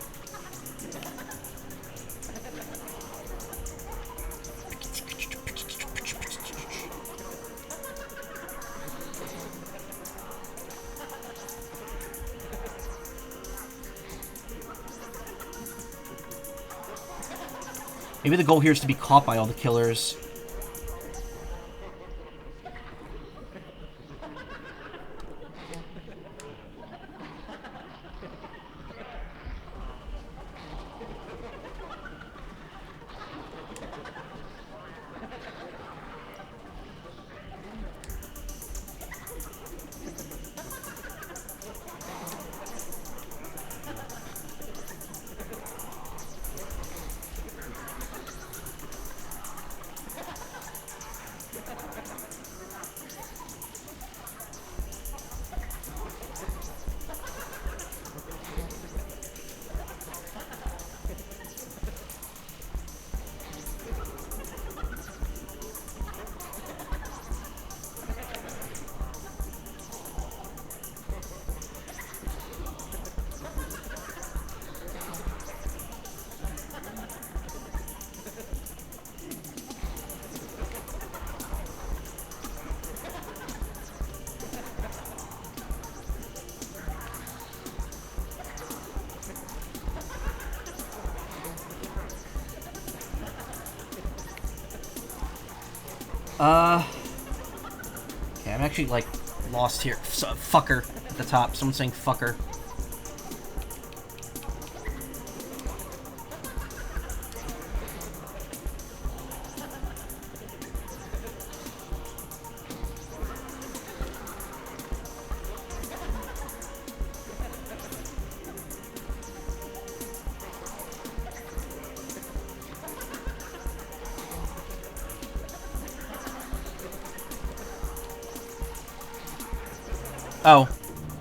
Speaker 1: Maybe the goal here is to be caught by all the killers. Okay, I'm actually, like, lost here. Fucker at the top. Someone's saying fucker. Oh,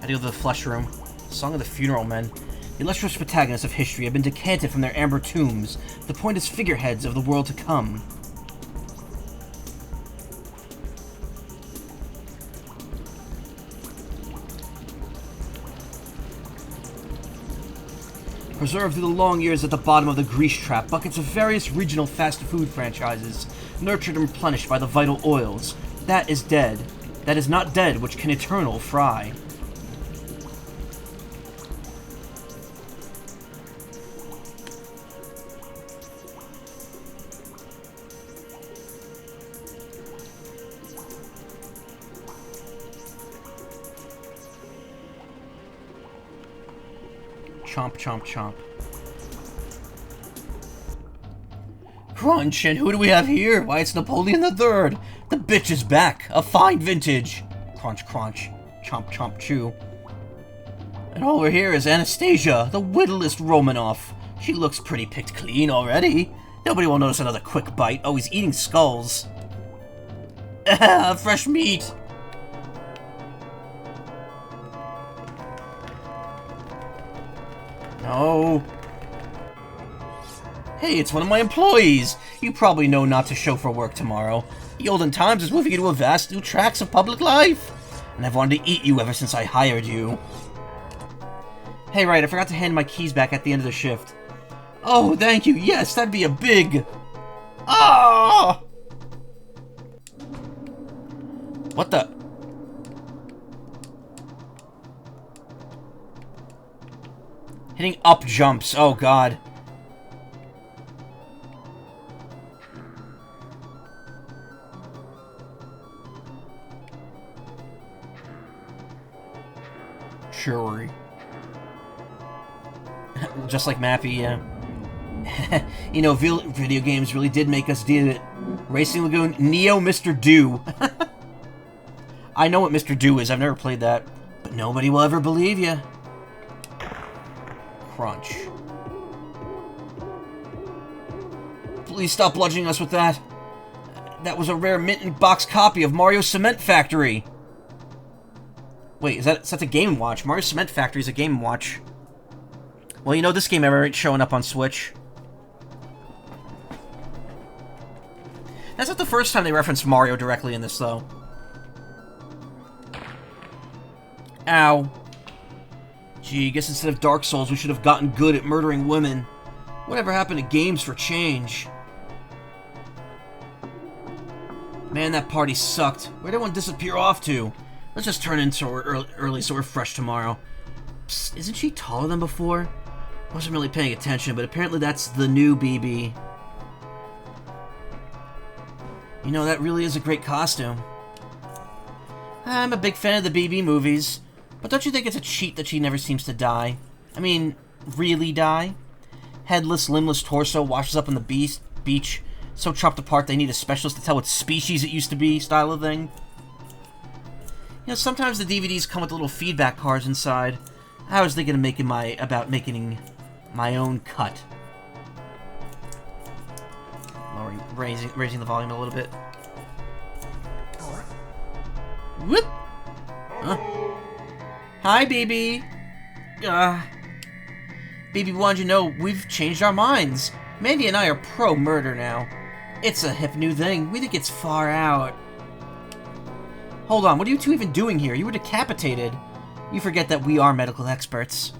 Speaker 1: I deal with the flesh room. Song of the Funeral Men. The illustrious protagonists of history have been decanted from their amber tombs. The point is figureheads of the world to come. Preserved through the long years at the bottom of the grease trap, buckets of various regional fast food franchises, nurtured and replenished by the vital oils. That is dead. That is not dead, which can eternal fry. Chomp, chomp, chomp. Crunch, and who do we have here? Why, it's Napoleon III. The bitch is back. A fine vintage. Crunch, crunch. Chomp, chomp, chew. And over here is Anastasia, the whittlest Romanoff. She looks pretty picked clean already. Nobody will notice another quick bite. Oh, he's eating skulls. Fresh meat. No. Hey, it's one of my employees. You probably know not to show for work tomorrow. The olden times is moving into a vast new tracks of public life. And I've wanted to eat you ever since I hired you. Hey, right, I forgot to hand my keys back at the end of the shift. Oh, thank you. Yes, that'd be a big... Ah! What the... Hitting up jumps. Oh, God. Sure. Just like Mappy, yeah. You know, video games really did make us do it. Racing Lagoon, Neo Mr. Do. I know what Mr. Do is. I've never played that. But nobody will ever believe you. Crunch. Please stop bludgeoning us with that. That was a rare mint and box copy of Mario Cement Factory. Wait, that's a Game & Watch. Mario Cement Factory is a Game & Watch. Well, you know this game ever ain't showing up on Switch. That's not the first time they referenced Mario directly in this, though. Ow. Gee, guess instead of Dark Souls, we should have gotten good at murdering women. Whatever happened to games for change? Man, that party sucked. Where'd everyone disappear off to? Let's just turn in so we're early so we're fresh tomorrow. Psst, isn't she taller than before? Wasn't really paying attention, but apparently that's the new BB. You know, that really is a great costume. I'm a big fan of the BB movies, but don't you think it's a cheat that she never seems to die? I mean, really die? Headless, limbless torso washes up on the beach, so chopped apart they need a specialist to tell what species it used to be, style of thing. You know, sometimes the DVDs come with little feedback cards inside. I was thinking of about making my own cut. Raising the volume a little bit. Whoop! Huh? Hi, BB. BB wanted you to know we've changed our minds. Mandy and I are pro-murder now. It's a hip new thing. We think it's far out. Hold on, what are you two even doing here? You were decapitated. You forget that we are medical experts.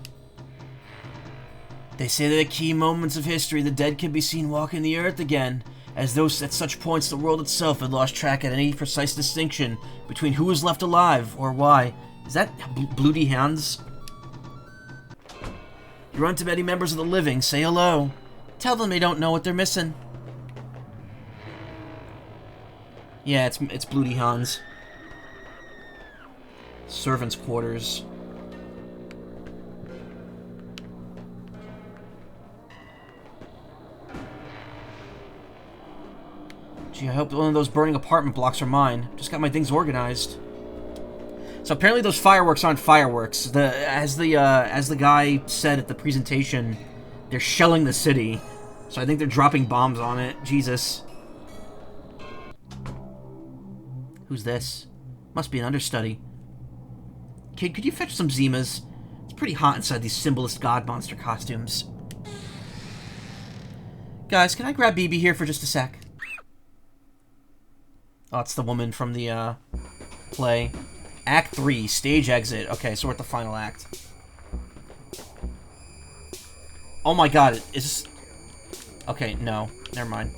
Speaker 1: They say that at key moments of history, the dead can be seen walking the earth again, as though at such points the world itself had lost track at any precise distinction between who was left alive or why. Is that Bloody Hands? You run to many members of the living, say hello. Tell them they don't know what they're missing. Yeah, it's Bloody Hans. Servants' quarters. Gee, I hope one of those burning apartment blocks are mine. Just got my things organized. So apparently those fireworks aren't fireworks. As the guy said at the presentation, they're shelling the city. So I think they're dropping bombs on it. Jesus. Who's this? Must be an understudy. Kid, could you fetch some Zimas? It's pretty hot inside these symbolist god monster costumes. Guys, can I grab BB here for just a sec? Oh, it's the woman from the, play. Act 3, stage exit. Okay, so we're at the final act. Oh my god, is this... Okay, no. Never mind.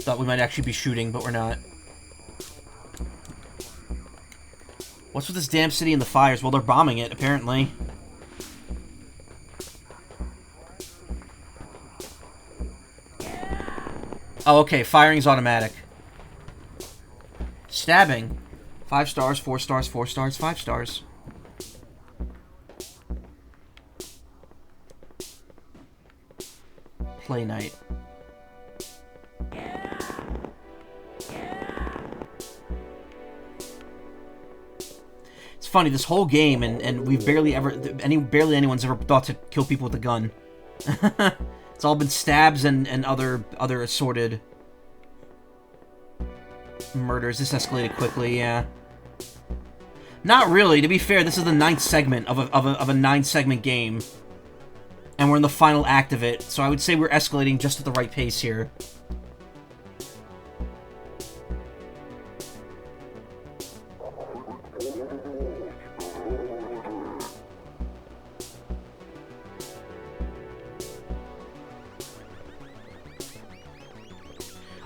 Speaker 1: Thought we might actually be shooting, but we're not. What's with this damn city and the fires? Well, they're bombing it, apparently. Oh, okay. Firing's automatic. Stabbing. 5 stars, 4 stars, 4 stars, 5 stars. Play night. It's funny, this whole game, and we've barely anyone's ever thought to kill people with a gun. It's all been stabs and other assorted murders. This escalated quickly, yeah. Not really. To be fair, this is the 9th segment of a 9-segment game, and we're in the final act of it. So I would say we're escalating just at the right pace here.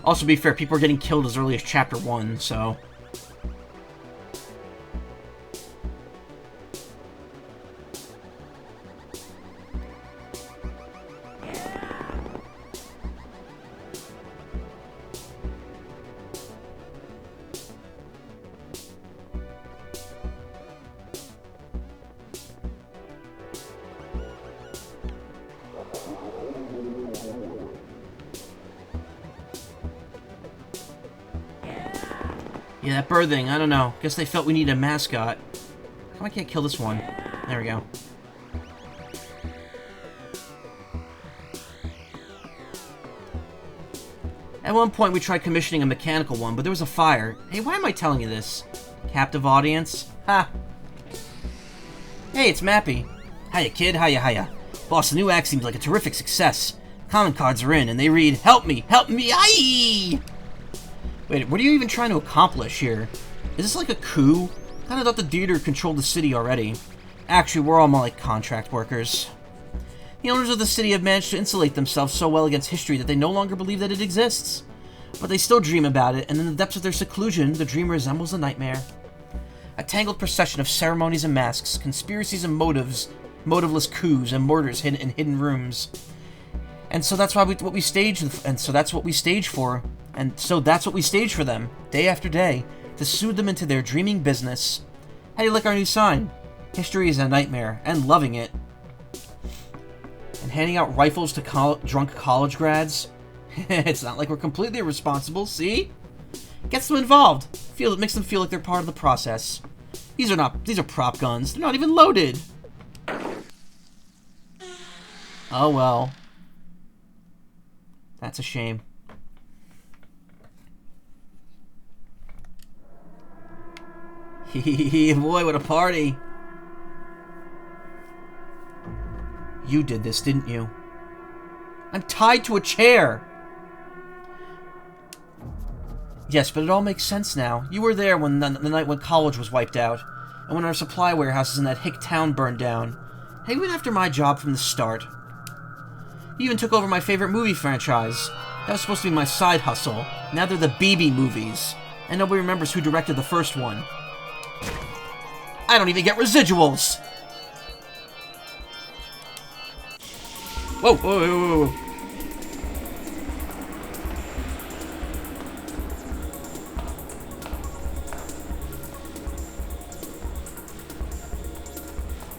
Speaker 1: Also, to be fair, people are getting killed as early as Chapter 1, so... Yeah, that bird thing, I don't know. Guess they felt we need a mascot. How come I can't kill this one? There we go. At one point, we tried commissioning a mechanical one, but there was a fire. Hey, why am I telling you this? Captive audience? Ha! Hey, it's Mappy. Hiya, kid. Hiya. Boss, the new act seems like a terrific success. Comment cards are in, and they read, "Help me! Help me! Aye!" Wait, what are you even trying to accomplish here? Is this like a coup? Kinda thought the theater controlled the city already. Actually, we're all more like contract workers. The owners of the city have managed to insulate themselves so well against history that they no longer believe that it exists. But they still dream about it, and in the depths of their seclusion, the dream resembles a nightmare. A tangled procession of ceremonies and masks, conspiracies and motiveless coups and murders hidden in hidden rooms. And so that's what we stage for. And so that's what we stage for them, day after day, to soothe them into their dreaming business. How do you like our new sign? History is a nightmare, and loving it. And handing out rifles to drunk college grads? It's not like we're completely irresponsible, see? Gets them involved. It makes them feel like they're part of the process. These are prop guns. They're not even loaded. Oh well. That's a shame. Boy, what a party. You did this, didn't you? I'm tied to a chair. Yes, but it all makes sense now. You were there when the night when college was wiped out, and when our supply warehouses in that hick town burned down. Hey, you went after my job from the start. You even took over my favorite movie franchise. That was supposed to be my side hustle. Now they're the BB movies, and nobody remembers who directed the first one. I don't even get residuals! Whoa, whoa, whoa, whoa.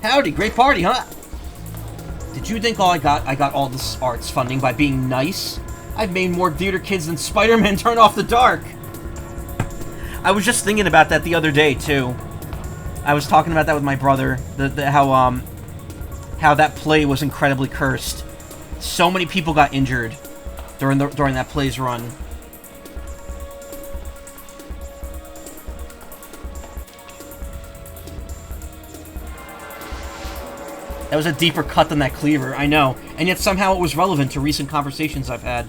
Speaker 1: Howdy, great party, huh? Did you think I got all this arts funding by being nice? I've made more theater kids than Spider-Man Turn Off the Dark! I was just thinking about that the other day, too. I was talking about that with my brother, how that play was incredibly cursed. So many people got injured during that play's run. That was a deeper cut than that cleaver, I know, and yet somehow it was relevant to recent conversations I've had.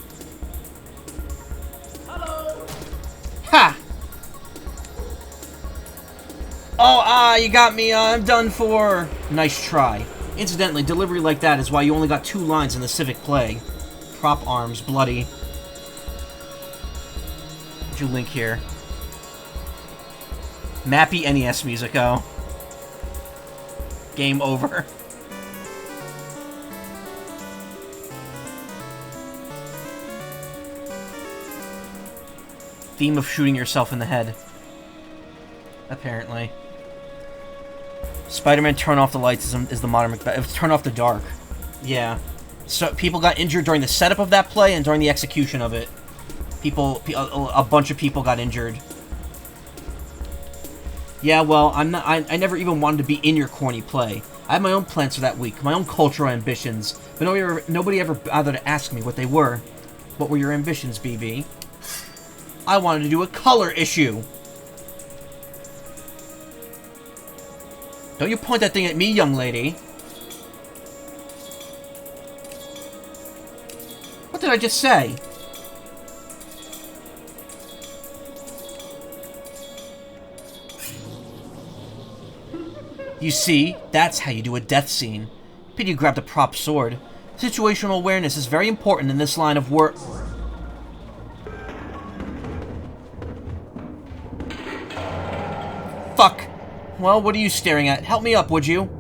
Speaker 1: Hello. Ha! Oh, you got me, I'm done for. Nice try. Incidentally, delivery like that is why you only got 2 lines in the Civic play. Prop arms, bloody. What'd you link here? Mappy NES music, oh. Game over. Theme of shooting yourself in the head. Apparently. Spider-Man Turn Off the Lights is the modern Macbeth. Turn Off the Dark. Yeah. So people got injured during the setup of that play and during the execution of it. A bunch of people got injured. Yeah, well, I never even wanted to be in your corny play. I had my own plans for that week, my own cultural ambitions, but nobody ever bothered to ask me what they were. What were your ambitions, BB? I wanted to do a color issue. Don't you point that thing at me, young lady. What did I just say? You see, that's how you do a death scene. Pity you grabbed a prop sword. Situational awareness is very important in this line of work. Fuck. Well, what are you staring at? Help me up, would you?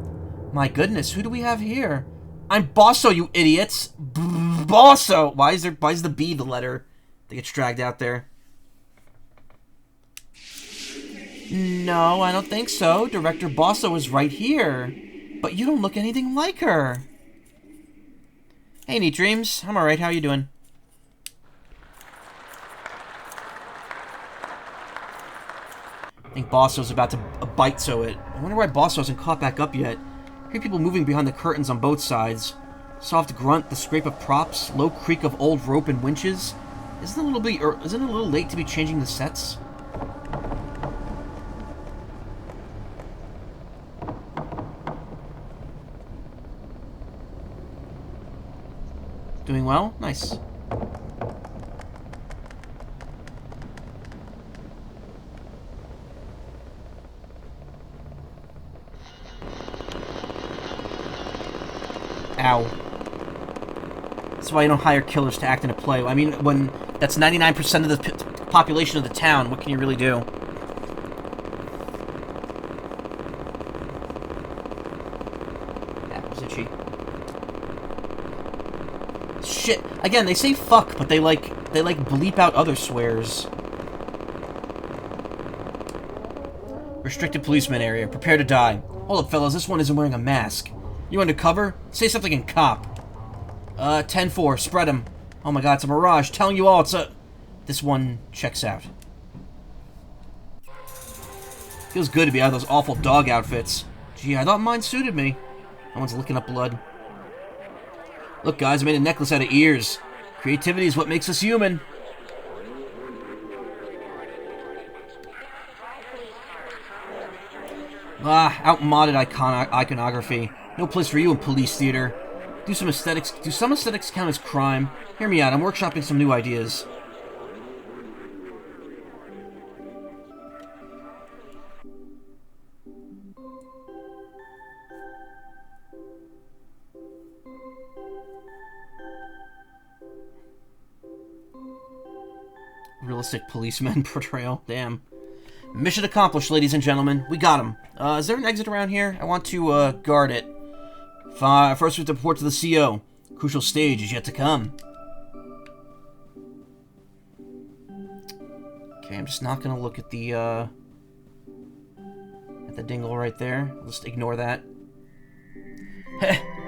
Speaker 1: My goodness, who do we have here? I'm Bosso, you idiots! Bosso! Why is the B the letter that gets dragged out there? No, I don't think so. Director Bosso is right here. But you don't look anything like her. Hey, Neat Dreams. I'm alright. How you doing? I think Bosso's about to bite so it. I wonder why Bosso hasn't caught back up yet. I hear people moving behind the curtains on both sides. Soft grunt, the scrape of props, low creak of old rope and winches. Isn't it a little late to be changing the sets? Doing well? Nice. Ow. That's why you don't hire killers to act in a play. I mean, when that's 99% of the population of the town, what can you really do? That was itchy. Shit. Again, they say fuck, but they bleep out other swears. Restricted policeman area. Prepare to die. Hold up, fellas. This one isn't wearing a mask. You undercover? Say something in cop. 10-4. Spread him. Oh my god, it's a mirage. Telling you all it's a... This one checks out. Feels good to be out of those awful dog outfits. Gee, I thought mine suited me. No one's licking up blood. Look, guys, I made a necklace out of ears. Creativity is what makes us human. Ah, outmoded iconography. No place for you in police theater. Do some aesthetics count as crime? Hear me out, I'm workshopping some new ideas. Realistic policeman portrayal. Damn. Mission accomplished, ladies and gentlemen. We got him. Is there an exit around here? I want to, guard it. First we have to report to the CO. Crucial stage is yet to come. Okay, I'm just not gonna look at the dingle right there. I'll just ignore that.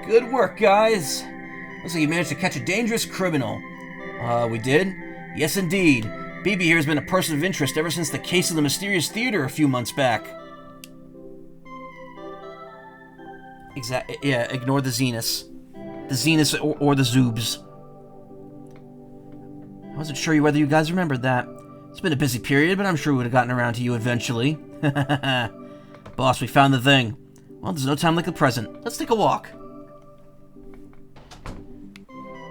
Speaker 1: Good work, guys. Looks like you managed to catch a dangerous criminal. We did? Yes, indeed. BB here has been a person of interest ever since the case of the mysterious theater a few months back. Yeah, ignore the Zenus. The Zenus or the Zoobs. I wasn't sure whether you guys remembered that. It's been a busy period, but I'm sure we would have gotten around to you eventually. Boss, we found the thing. Well, there's no time like the present. Let's take a walk.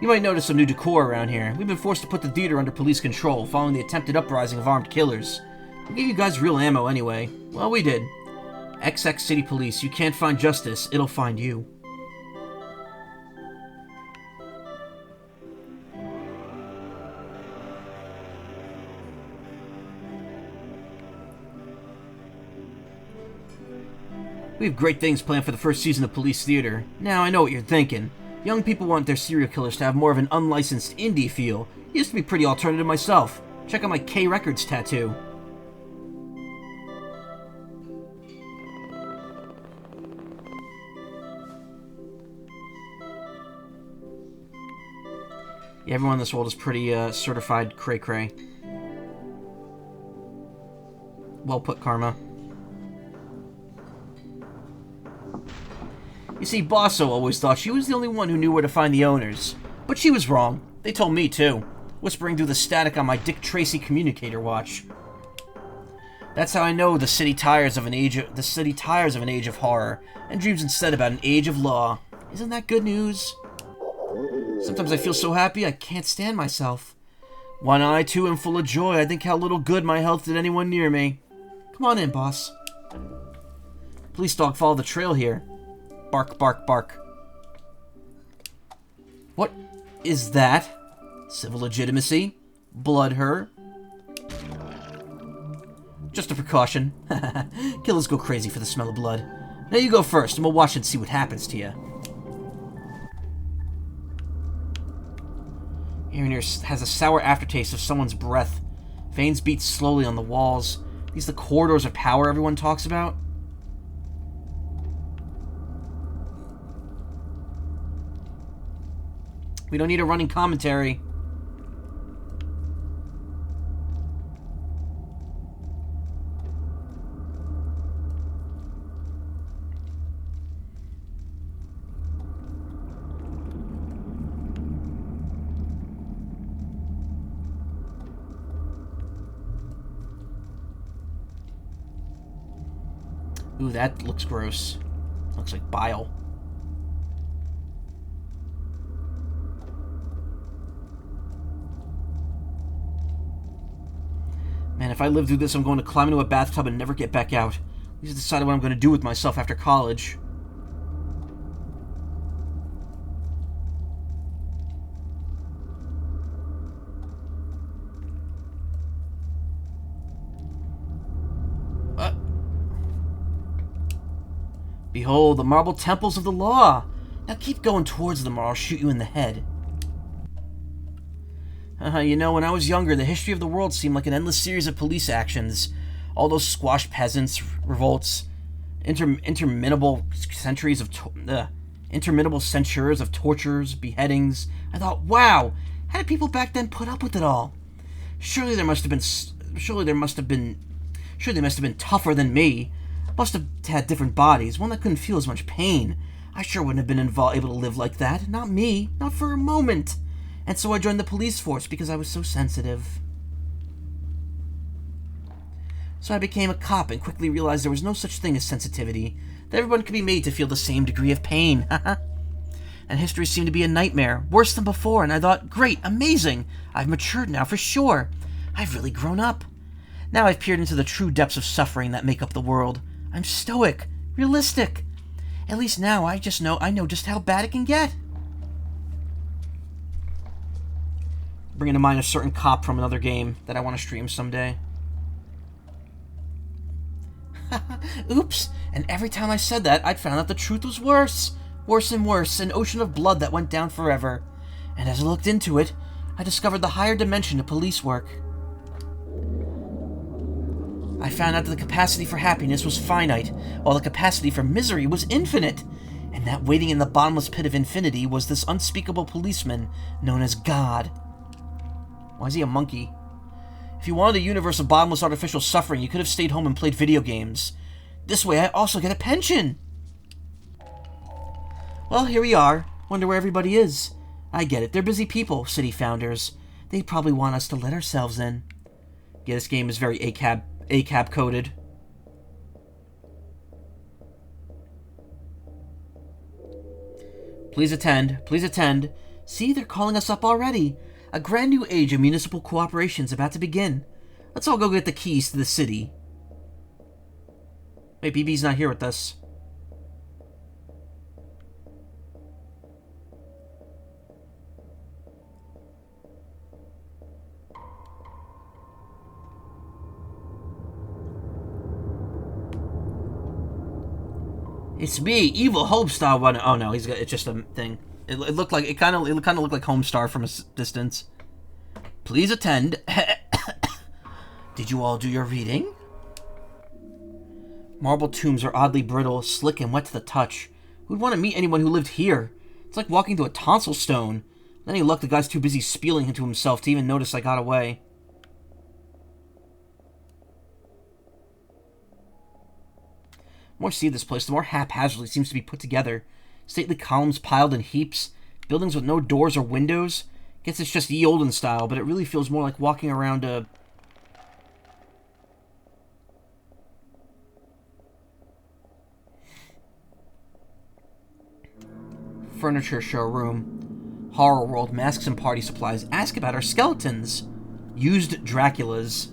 Speaker 1: You might notice some new decor around here. We've been forced to put the theater under police control following the attempted uprising of armed killers. We gave you guys real ammo anyway. Well, we did. XX City Police, you can't find justice, it'll find you. We have great things planned for the first season of Police Theater. Now, I know what you're thinking. Young people want their serial killers to have more of an unlicensed indie feel. Used to be pretty alternative myself. Check out my K Records tattoo. Yeah, everyone in this world is pretty certified cray-cray. Well put, Karma. You see, Bosso always thought she was the only one who knew where to find the owners. But she was wrong. They told me, too. Whispering through the static on my Dick Tracy communicator watch. That's how I know the city tires of an age of horror, and dreams instead about an age of law. Isn't that good news? Sometimes I feel so happy I can't stand myself. When I, too, am full of joy, I think how little good my health did anyone near me. Come on in, boss. Police dog follow the trail here. Bark, bark, bark. What is that? Civil legitimacy? Blood her? Just a precaution. Killers go crazy for the smell of blood. Now you go first, and we'll watch and see what happens to you. Hearing here has a sour aftertaste of someone's breath. Veins beat slowly on the walls. These the corridors of power everyone talks about? We don't need a running commentary. Ooh, that looks gross. Looks like bile. Man, if I live through this, I'm going to climb into a bathtub and never get back out. At least decided what I'm going to do with myself after college. Behold, the marble temples of the law. Now keep going towards them or I'll shoot you in the head. You know, when I was younger, the history of the world seemed like an endless series of police actions. All those squashed peasants, revolts, interminable centuries of interminable censures of tortures, beheadings. I thought, wow, how did people back then put up with it all? Surely they must have been tougher than me. Must have had different bodies, one that couldn't feel as much pain. I sure wouldn't have been able to live like that. Not me. Not for a moment. And so I joined the police force because I was so sensitive. So I became a cop and quickly realized there was no such thing as sensitivity, that everyone could be made to feel the same degree of pain. And history seemed to be a nightmare, worse than before, and I thought, great, amazing, I've matured now for sure. I've really grown up. Now I've peered into the true depths of suffering that make up the world. I'm stoic, realistic. At least now I know just how bad it can get. Bringing to mind a certain cop from another game that I want to stream someday. Oops, and every time I said that, I'd found out the truth was worse. Worse and worse, an ocean of blood that went down forever. And as I looked into it, I discovered the higher dimension of police work. I found out that the capacity for happiness was finite, while the capacity for misery was infinite, and that waiting in the bottomless pit of infinity was this unspeakable policeman known as God. Why is he a monkey? If you wanted a universe of bottomless artificial suffering, you could have stayed home and played video games. This way I also get a pension! Well, here we are. Wonder where everybody is. I get it. They're busy people, city founders. They probably want us to let ourselves in. Yeah, this game is very ACAB coded. Please attend. Please attend. See, they're calling us up already. A brand new age of municipal cooperation is about to begin. Let's all go get the keys to the city. Wait, BB's not here with us. It's me, Evil Homestar Runner. Oh no, it's just a thing. It looked like, it kind of looked like Homestar from a distance. Please attend. Did you all do your reading? Marble tombs are oddly brittle, slick and wet to the touch. Who'd want to meet anyone who lived here? It's like walking to a tonsil stone. With any luck, the guy's too busy spieling into himself to even notice I got away. The more I see this place, the more haphazardly it seems to be put together. Stately columns piled in heaps, buildings with no doors or windows. Guess it's just ye olden style, but it really feels more like walking around a... furniture showroom. Horror World, masks and party supplies. Ask about our skeletons. Used Draculas.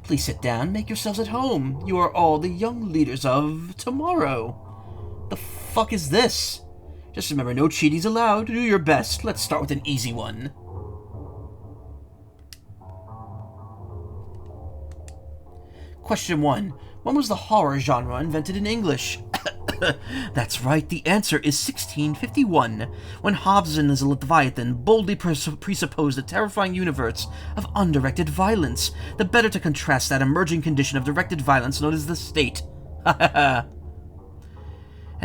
Speaker 1: Please sit down, make yourselves at home. You are all the young leaders of tomorrow. The fuck is this? Just remember, no cheaties allowed. Do your best. Let's start with an easy one. Question 1. When was the horror genre invented in English? That's right, the answer is 1651, when Hobson as a Leviathan boldly presupposed a terrifying universe of undirected violence, the better to contrast that emerging condition of directed violence known as the state. And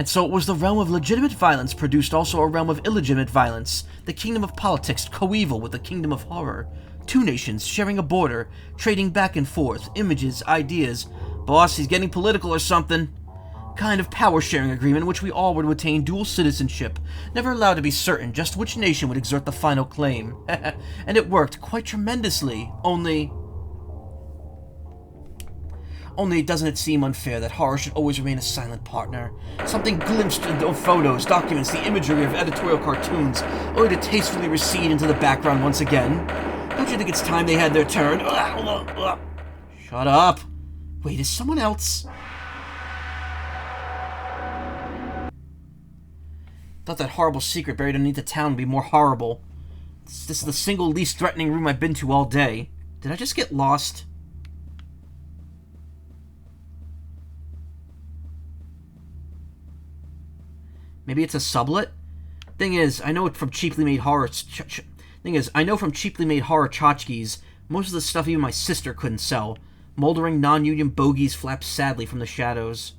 Speaker 1: so it was the realm of legitimate violence produced also a realm of illegitimate violence, the kingdom of politics coeval with the kingdom of horror. Two nations sharing a border, trading back and forth, images, ideas. Boss, he's getting political or something. Kind of power-sharing agreement in which we all were to attain dual citizenship, never allowed to be certain just which nation would exert the final claim. And it worked quite tremendously, only doesn't it seem unfair that horror should always remain a silent partner? Something glimpsed in photos, documents, the imagery of editorial cartoons, only to tastefully recede into the background once again. Don't you think it's time they had their turn? Shut up. Wait, is someone else? Thought that horrible secret buried underneath the town would be more horrible. This is the single least threatening room I've been to all day. Did I just get lost? Maybe it's a sublet? Thing is, I know from cheaply made horror tchotchkes, most of the stuff even my sister couldn't sell. Moldering non-union bogies flap sadly from the shadows.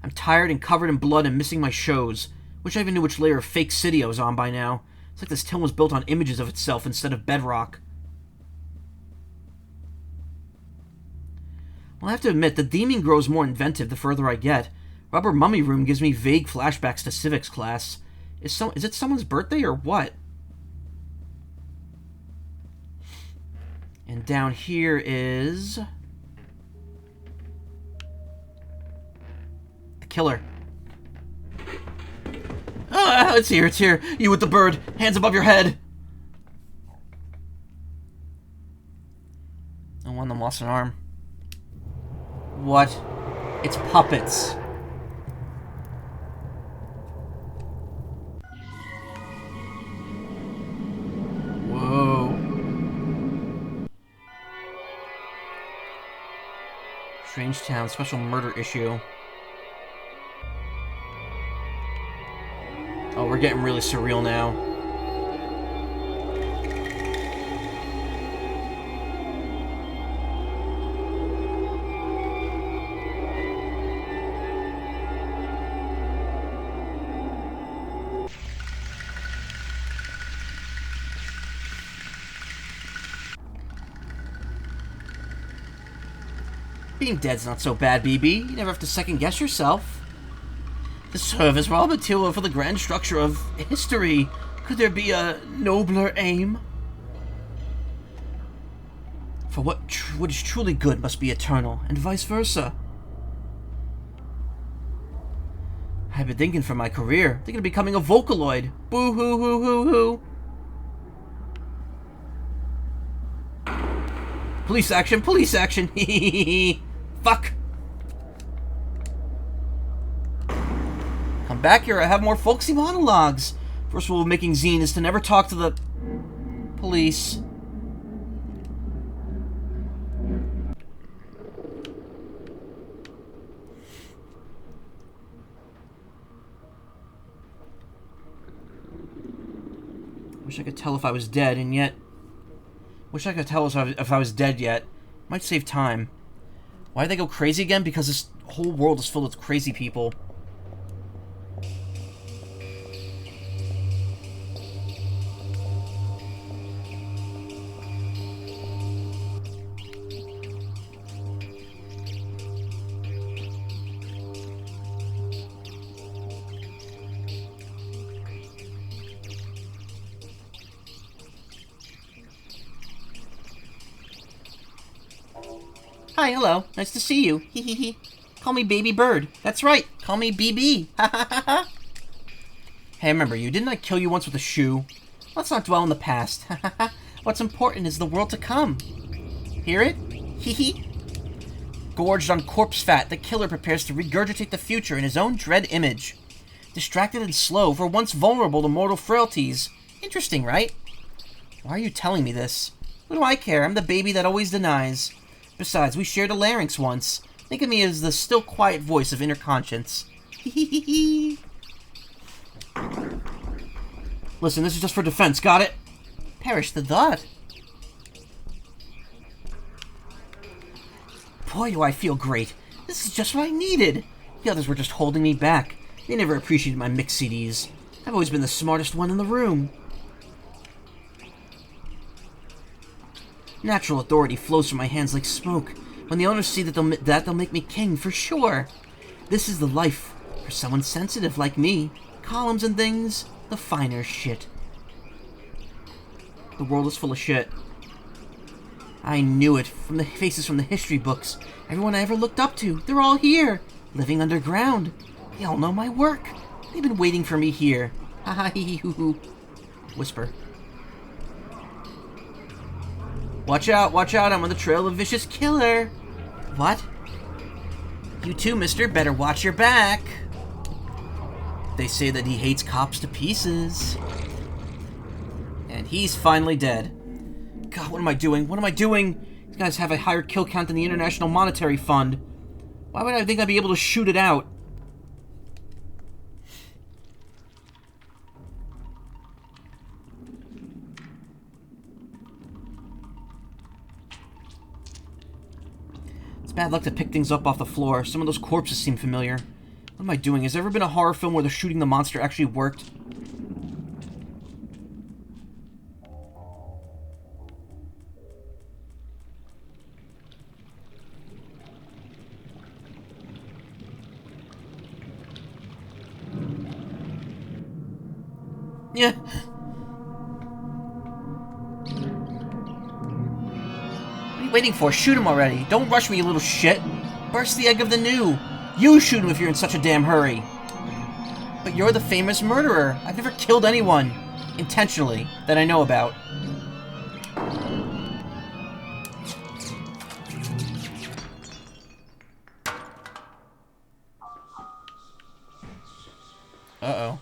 Speaker 1: I'm tired and covered in blood and missing my shows. Wish I even knew which layer of fake city I was on by now. It's like this town was built on images of itself instead of bedrock. Well, I have to admit, the theming grows more inventive the further I get. Rubber Mummy Room gives me vague flashbacks to civics class. Is it someone's birthday or what? And down here is... the killer. Ah, it's here, it's here. You with the bird. Hands above your head. Oh, one of them lost an arm. What? It's puppets. Whoa. Strange Town, special murder issue. Oh, we're getting really surreal now. Being dead's not so bad, BB. You never have to second-guess yourself. To serve as raw material for the grand structure of history. Could there be a nobler aim? For what is truly good must be eternal, and vice versa. I've been thinking for my career, thinking of becoming a Vocaloid. Boo-hoo-hoo-hoo-hoo. Police action, police action. Hehehe. Fuck. Come back here, I have more folksy monologues. First rule of making zine is to never talk to the police. Wish I could tell if I was dead, and yet... Wish I could tell if I was dead yet. Might save time. Why did they go crazy again? Because this whole world is filled with crazy people. Hi, hello. Nice to see you. Hee hee hee. Call me Baby Bird. That's right. Call me BB. Ha ha ha ha. Hey, I remember you. Didn't I kill you once with a shoe? Let's not dwell in the past. Ha ha ha. What's important is the world to come. Hear it? Hee hee. Gorged on corpse fat, the killer prepares to regurgitate the future in his own dread image. Distracted and slow, for once vulnerable to mortal frailties. Interesting, right? Why are you telling me this? What do I care? I'm the baby that always denies. Besides, we shared a larynx once. Think of me as the still quiet voice of inner conscience. Hee. Listen, this is just for defense, got it? Perish the thought. Boy, do I feel great. This is just what I needed. The others were just holding me back. They never appreciated my mix CDs. I've always been the smartest one in the room. Natural authority flows from my hands like smoke. When the owners see that they'll make me king for sure. This is the life for someone sensitive like me. Columns and things, the finer shit. The world is full of shit. I knew it from the faces from the history books. Everyone I ever looked up to, they're all here, living underground. They all know my work. They've been waiting for me here. Ha ha hee hee hoo hoo. Whisper. Watch out, I'm on the trail of a vicious killer. What? You too, mister, better watch your back. They say that he hates cops to pieces. And he's finally dead. God, what am I doing? What am I doing? These guys have a higher kill count than the International Monetary Fund. Why would I think I'd be able to shoot it out? Bad luck to pick things up off the floor. Some of those corpses seem familiar. What am I doing? Has there ever been a horror film where the shooting the monster actually worked? Yeah. What are you waiting for? Shoot him already. Don't rush me, you little shit. Burst the egg of the new. You shoot him if you're in such a damn hurry. But you're the famous murderer. I've never killed anyone. Intentionally. That I know about. Uh-oh.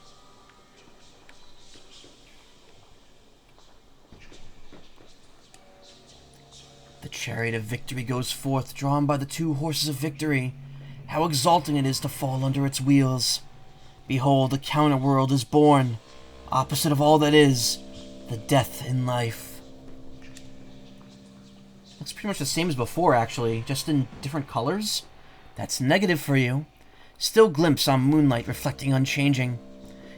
Speaker 1: The chariot of victory goes forth, drawn by the two horses of victory. How exalting it is to fall under its wheels. Behold, the counterworld is born, opposite of all that is, the death in life. Looks pretty much the same as before, actually, just in different colors. That's negative for you. Still glimpse on moonlight reflecting unchanging.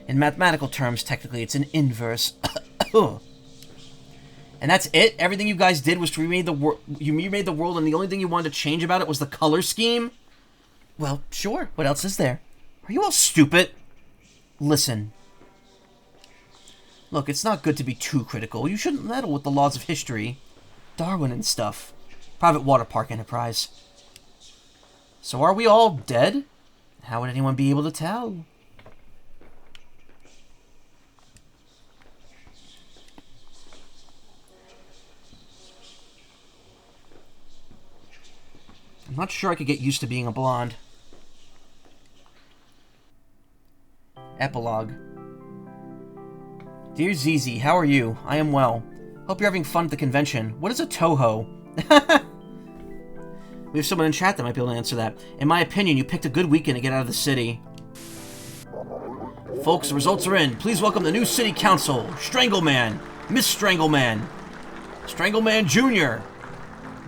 Speaker 1: In mathematical terms, technically, it's an inverse. And that's it? Everything you guys did was to remake the world. You remade the world, and the only thing you wanted to change about it was the color scheme? Well, sure. What else is there? Are you all stupid? Listen. Look, it's not good to be too critical. You shouldn't meddle with the laws of history. Darwin and stuff. Private water park enterprise. So are we all dead? How would anyone be able to tell? I'm not sure I could get used to being a blonde. Epilogue. Dear Zizi, how are you? I am well. Hope you're having fun at the convention. What is a Toho? We have someone in chat that might be able to answer that. In my opinion, you picked a good weekend to get out of the city. Folks, the results are in. Please welcome the new city council. Strangleman, Miss Strangleman, Strangleman Jr.,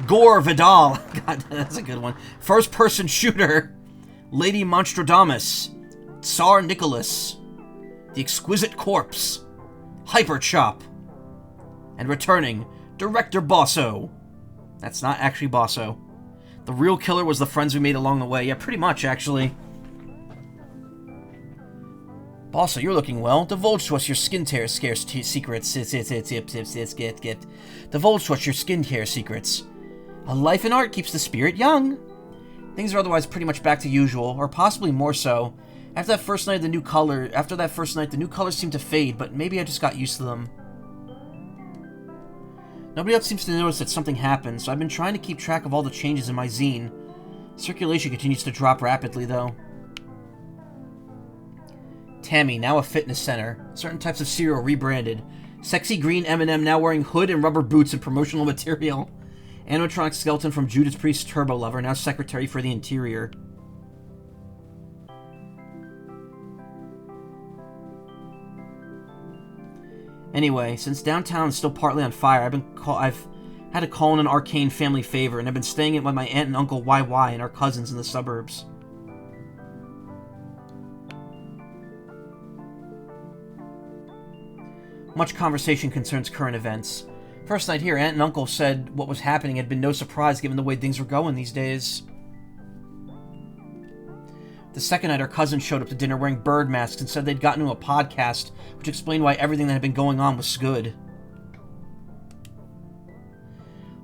Speaker 1: Gore Vidal. God, that's a good one. First person shooter. Lady Monstradamus. Tsar Nicholas. The Exquisite Corpse. Hyper Chop. And returning, Director Bosso. That's not actually Bosso. The real killer was the friends we made along the way. Yeah, pretty much, actually. Bosso, you're looking well. Divulge to us your skincare secrets. Divulge to us your skincare secrets. A life in art keeps the spirit young. Things are otherwise pretty much back to usual, or possibly more so. After that first night, the new colors seemed to fade, but maybe I just got used to them. Nobody else seems to notice that something happened, so I've been trying to keep track of all the changes in my zine. Circulation continues to drop rapidly, though. Tammy, now a fitness center. Certain types of cereal rebranded. Sexy green M&M now wearing hood and rubber boots and promotional material. Animatronic skeleton from Judas Priest's Turbo Lover, now secretary for the interior. Anyway, since downtown is still partly on fire, I've had to call in an arcane family favor, and I've been staying with my aunt and uncle YY and our cousins in the suburbs. Much conversation concerns current events. First night here, aunt and uncle said what was happening had been no surprise given the way things were going these days. The second night, our cousins showed up to dinner wearing bird masks and said they'd gotten into a podcast, which explained why everything that had been going on was good.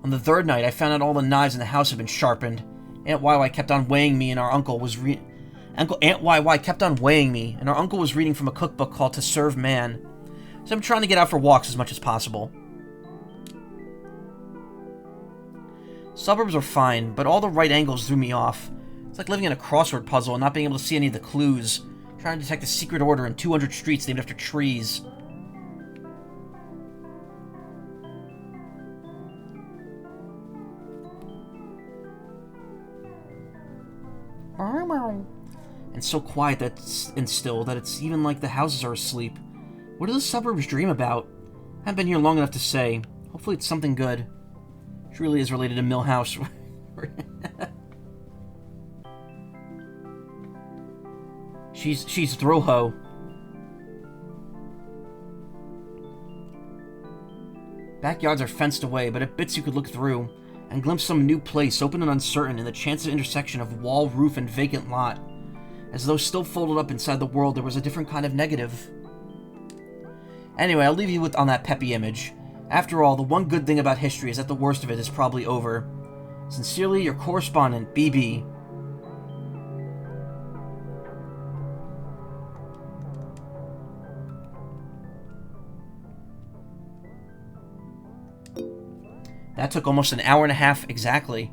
Speaker 1: On the third night, I found out all the knives in the house had been sharpened. Aunt YY kept on weighing me, and our uncle was Aunt YY kept on weighing me, and our uncle was reading from a cookbook called To Serve Man. So I'm trying to get out for walks as much as possible. Suburbs are fine, but all the right angles threw me off. It's like living in a crossword puzzle and not being able to see any of the clues. Trying to detect a secret order in 200 streets named after trees. And so quiet and still that it's even like the houses are asleep. What do the suburbs dream about? I haven't been here long enough to say. Hopefully it's something good. Which really is related to Millhouse. She's Throho. Backyards are fenced away, but at bits you could look through and glimpse some new place, open and uncertain, in the chance of intersection of wall, roof, and vacant lot. As though still folded up inside the world, there was a different kind of negative. Anyway, I'll leave you on that peppy image. After all, the one good thing about history is that the worst of it is probably over. Sincerely, your correspondent, BB. That took almost an hour and a half exactly.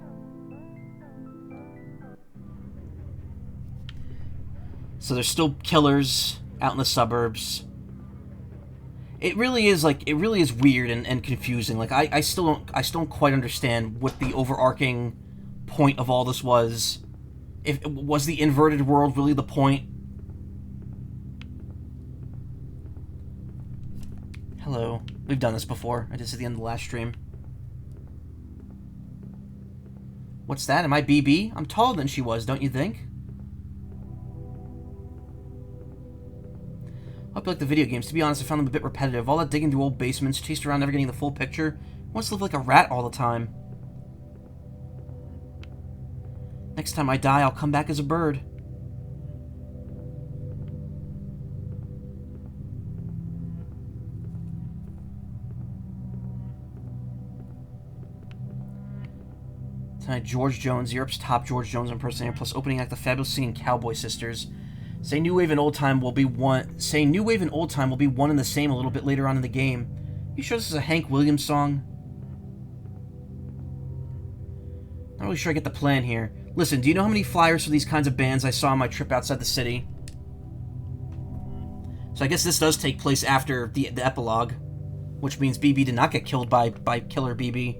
Speaker 1: So there's still killers out in the suburbs. It really is weird and confusing. Like I still don't quite understand what the overarching point of all this was. If was the inverted world really the point? Hello. We've done this before. I did this at the end of the last stream. What's that? Am I BB? I'm taller than she was, don't you think? Hope you like the video games. To be honest, I found them a bit repetitive. All that digging through old basements, chased around never getting the full picture. Wants to live like a rat all the time. Next time I die, I'll come back as a bird. Tonight, George Jones, Europe's top George Jones impersonator, plus opening act the fabulous singing Cowboy Sisters. Say New Wave and Old Time will be one and the same a little bit later on in the game. You sure this is a Hank Williams song? Not really sure I get the plan here. Listen, do you know how many flyers for these kinds of bands I saw on my trip outside the city? So I guess this does take place after the epilogue, which means BB did not get killed by Killer BB.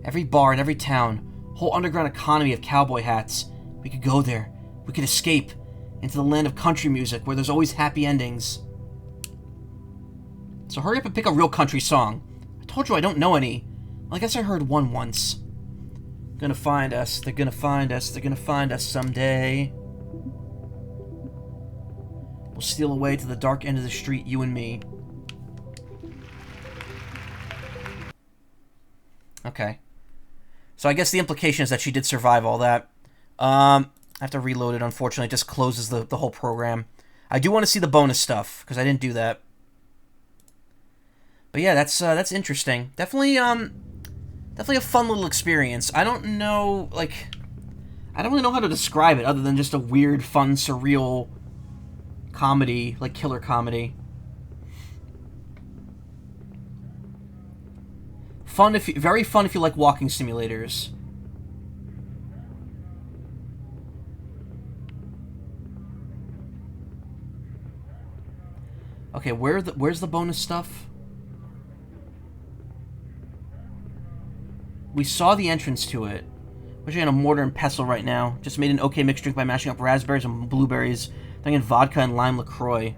Speaker 1: Every bar in every town, whole underground economy of cowboy hats. We could go there. We could escape into the land of country music where there's always happy endings. So hurry up and pick a real country song. I told you I don't know any. Well, I guess I heard one once. Gonna find us, they're gonna find us, they're gonna find us someday. We'll steal away to the dark end of the street, you and me. Okay. So I guess the implication is that she did survive all that. I have to reload it, unfortunately. It just closes the whole program. I do want to see the bonus stuff, because I didn't do that. But yeah, that's interesting. Definitely a fun little experience. I don't know, like... I don't really know how to describe it, other than just a weird, fun, surreal comedy, like killer comedy. Very fun if you like walking simulators. Okay, where's the bonus stuff? We saw the entrance to it. Wishing on a mortar and pestle right now. Just made an okay mixed drink by mashing up raspberries and blueberries, throwing in vodka and lime LaCroix.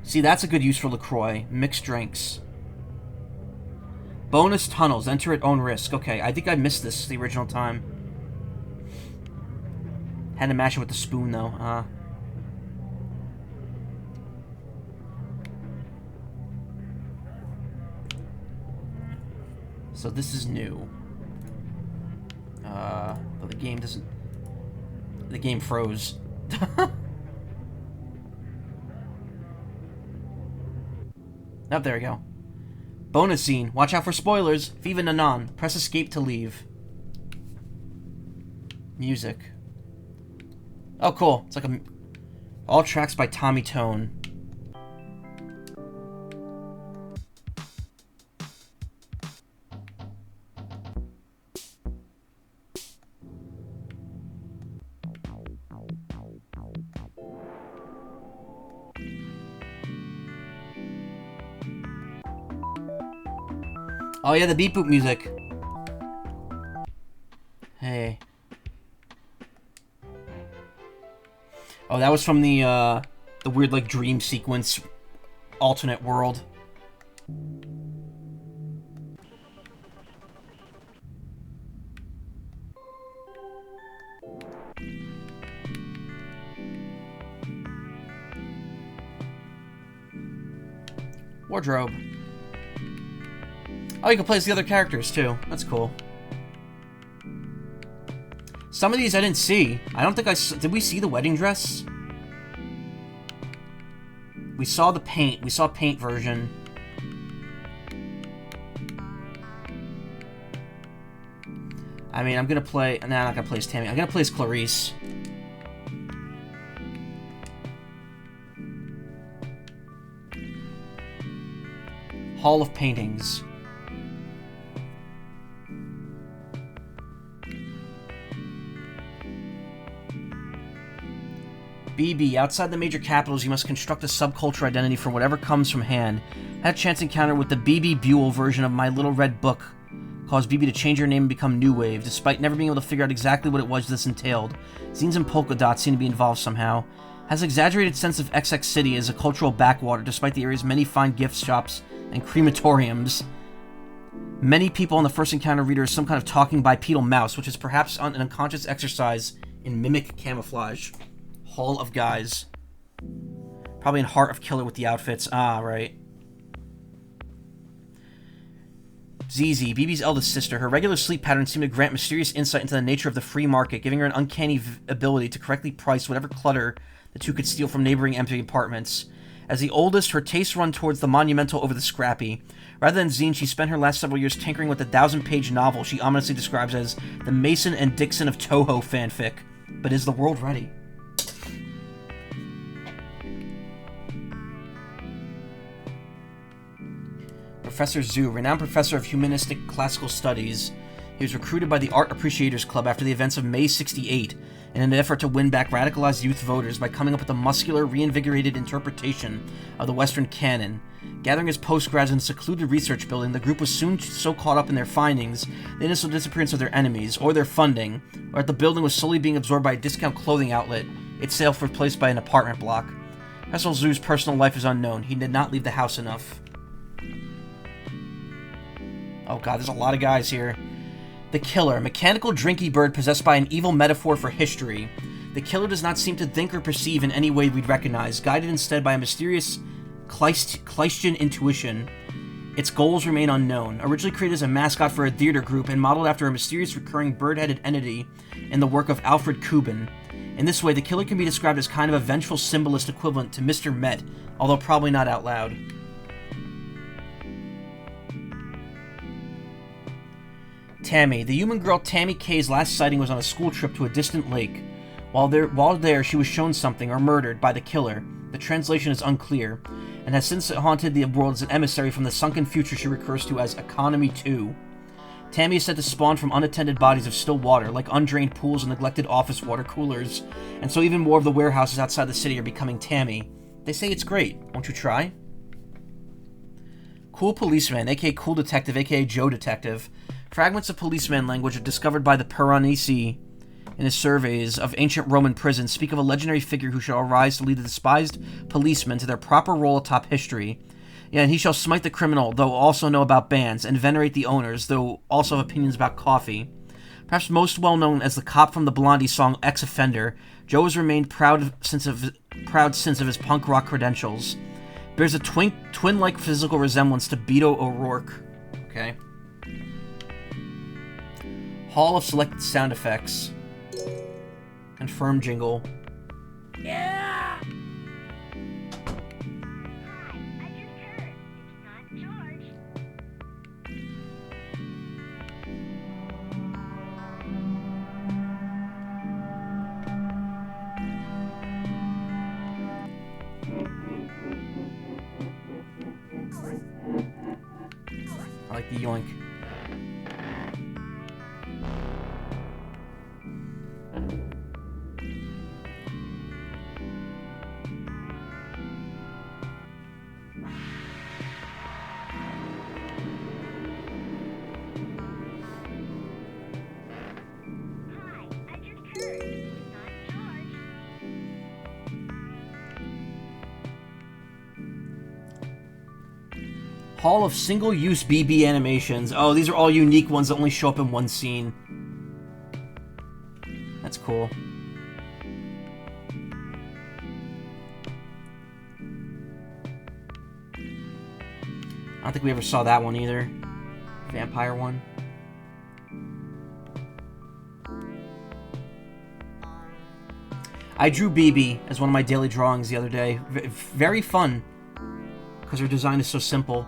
Speaker 1: See, that's a good use for LaCroix. Mixed drinks. Bonus tunnels. Enter at own risk. Okay, I think I missed this the original time. Had to mash it with the spoon, though. So this is new. But the game doesn't... The game froze. Oh, there we go. Bonus scene. Watch out for spoilers. Viva Nanan. Press escape to leave. Music. Oh, cool. It's like a... All tracks by Tommy Tone. Oh yeah, the beep boop music. Hey. Oh, that was from the weird like dream sequence alternate world. Wardrobe. Oh, you can play as the other characters, too. That's cool. Some of these I didn't see. I don't think I... Did we see the wedding dress? We saw the paint. We saw paint version. I mean, I'm gonna play... Nah, I'm not gonna play as Tammy. I'm gonna play as Clarice. Hall of Paintings. BB, outside the major capitals, you must construct a subculture identity for whatever comes from hand. Had a chance encounter with the BB Buell version of My Little Red Book. Caused BB to change her name and become New Wave, despite never being able to figure out exactly what it was this entailed. Zines and polka dots seem to be involved somehow. Has an exaggerated sense of XX City as a cultural backwater, despite the area's many fine gift shops and crematoriums. Many people on the first encounter reader is some kind of talking bipedal mouse, which is perhaps an unconscious exercise in mimic camouflage. Hall of Guys. Probably in Heart of Killer with the outfits. Ah, right. ZZ, BB's eldest sister. Her regular sleep patterns seem to grant mysterious insight into the nature of the free market, giving her an uncanny ability to correctly price whatever clutter the two could steal from neighboring empty apartments. As the oldest, her tastes run towards the monumental over the scrappy. Rather than zine, she spent her last several years tinkering with the 1,000-page novel she ominously describes as the Mason and Dixon of Toho fanfic. But is the world ready? Professor Zhu, renowned professor of humanistic classical studies. He was recruited by the Art Appreciators Club after the events of May '68 in an effort to win back radicalized youth voters by coming up with a muscular, reinvigorated interpretation of the Western canon. Gathering his postgrads in a secluded research building, the group was soon so caught up in their findings, the initial disappearance of their enemies, or their funding, or that the building was slowly being absorbed by a discount clothing outlet, itself replaced by an apartment block. Professor Zhu's personal life is unknown. He did not leave the house enough. Oh god, there's a lot of guys here. The Killer, a mechanical drinky bird possessed by an evil metaphor for history. The Killer does not seem to think or perceive in any way we'd recognize, guided instead by a mysterious Kleistian intuition. Its goals remain unknown. Originally created as a mascot for a theater group and modeled after a mysterious recurring bird-headed entity in the work of Alfred Kubin. In this way, the Killer can be described as kind of a vengeful symbolist equivalent to Mr. Met, although probably not out loud. Tammy. The human girl Tammy Kay's last sighting was on a school trip to a distant lake. While there, she was shown something, or murdered, by the Killer. The translation is unclear, and has since haunted the world as an emissary from the sunken future she refers to as Economy 2. Tammy is said to spawn from unattended bodies of still water, like undrained pools and neglected office water coolers, and so even more of the warehouses outside the city are becoming Tammy. They say it's great. Won't you try? Cool Policeman, aka Cool Detective, aka Joe Detective. Fragments of policeman language discovered by the Piranesi in his surveys of ancient Roman prisons speak of a legendary figure who shall arise to lead the despised policemen to their proper role atop history. Yeah, and he shall smite the criminal, though also know about bands, and venerate the owners, though also have opinions about coffee. Perhaps most well known as the cop from the Blondie song Ex-Offender, Joe has remained proud since of his punk rock credentials. Bears a twin-like physical resemblance to Beto O'Rourke. Okay. Hall of Selected Sound Effects. Confirm jingle. Yeah!
Speaker 2: Hi, I just heard. It's not George.
Speaker 1: I like the yoink.
Speaker 2: Hi, I just heard. It's not George.
Speaker 1: Hall of Single-Use BB Animations. Oh, these are all unique ones that only show up in one scene. That's cool. I don't think we ever saw that one either. Vampire one. I drew BB as one of my daily drawings the other day. Very fun, because her design is so simple.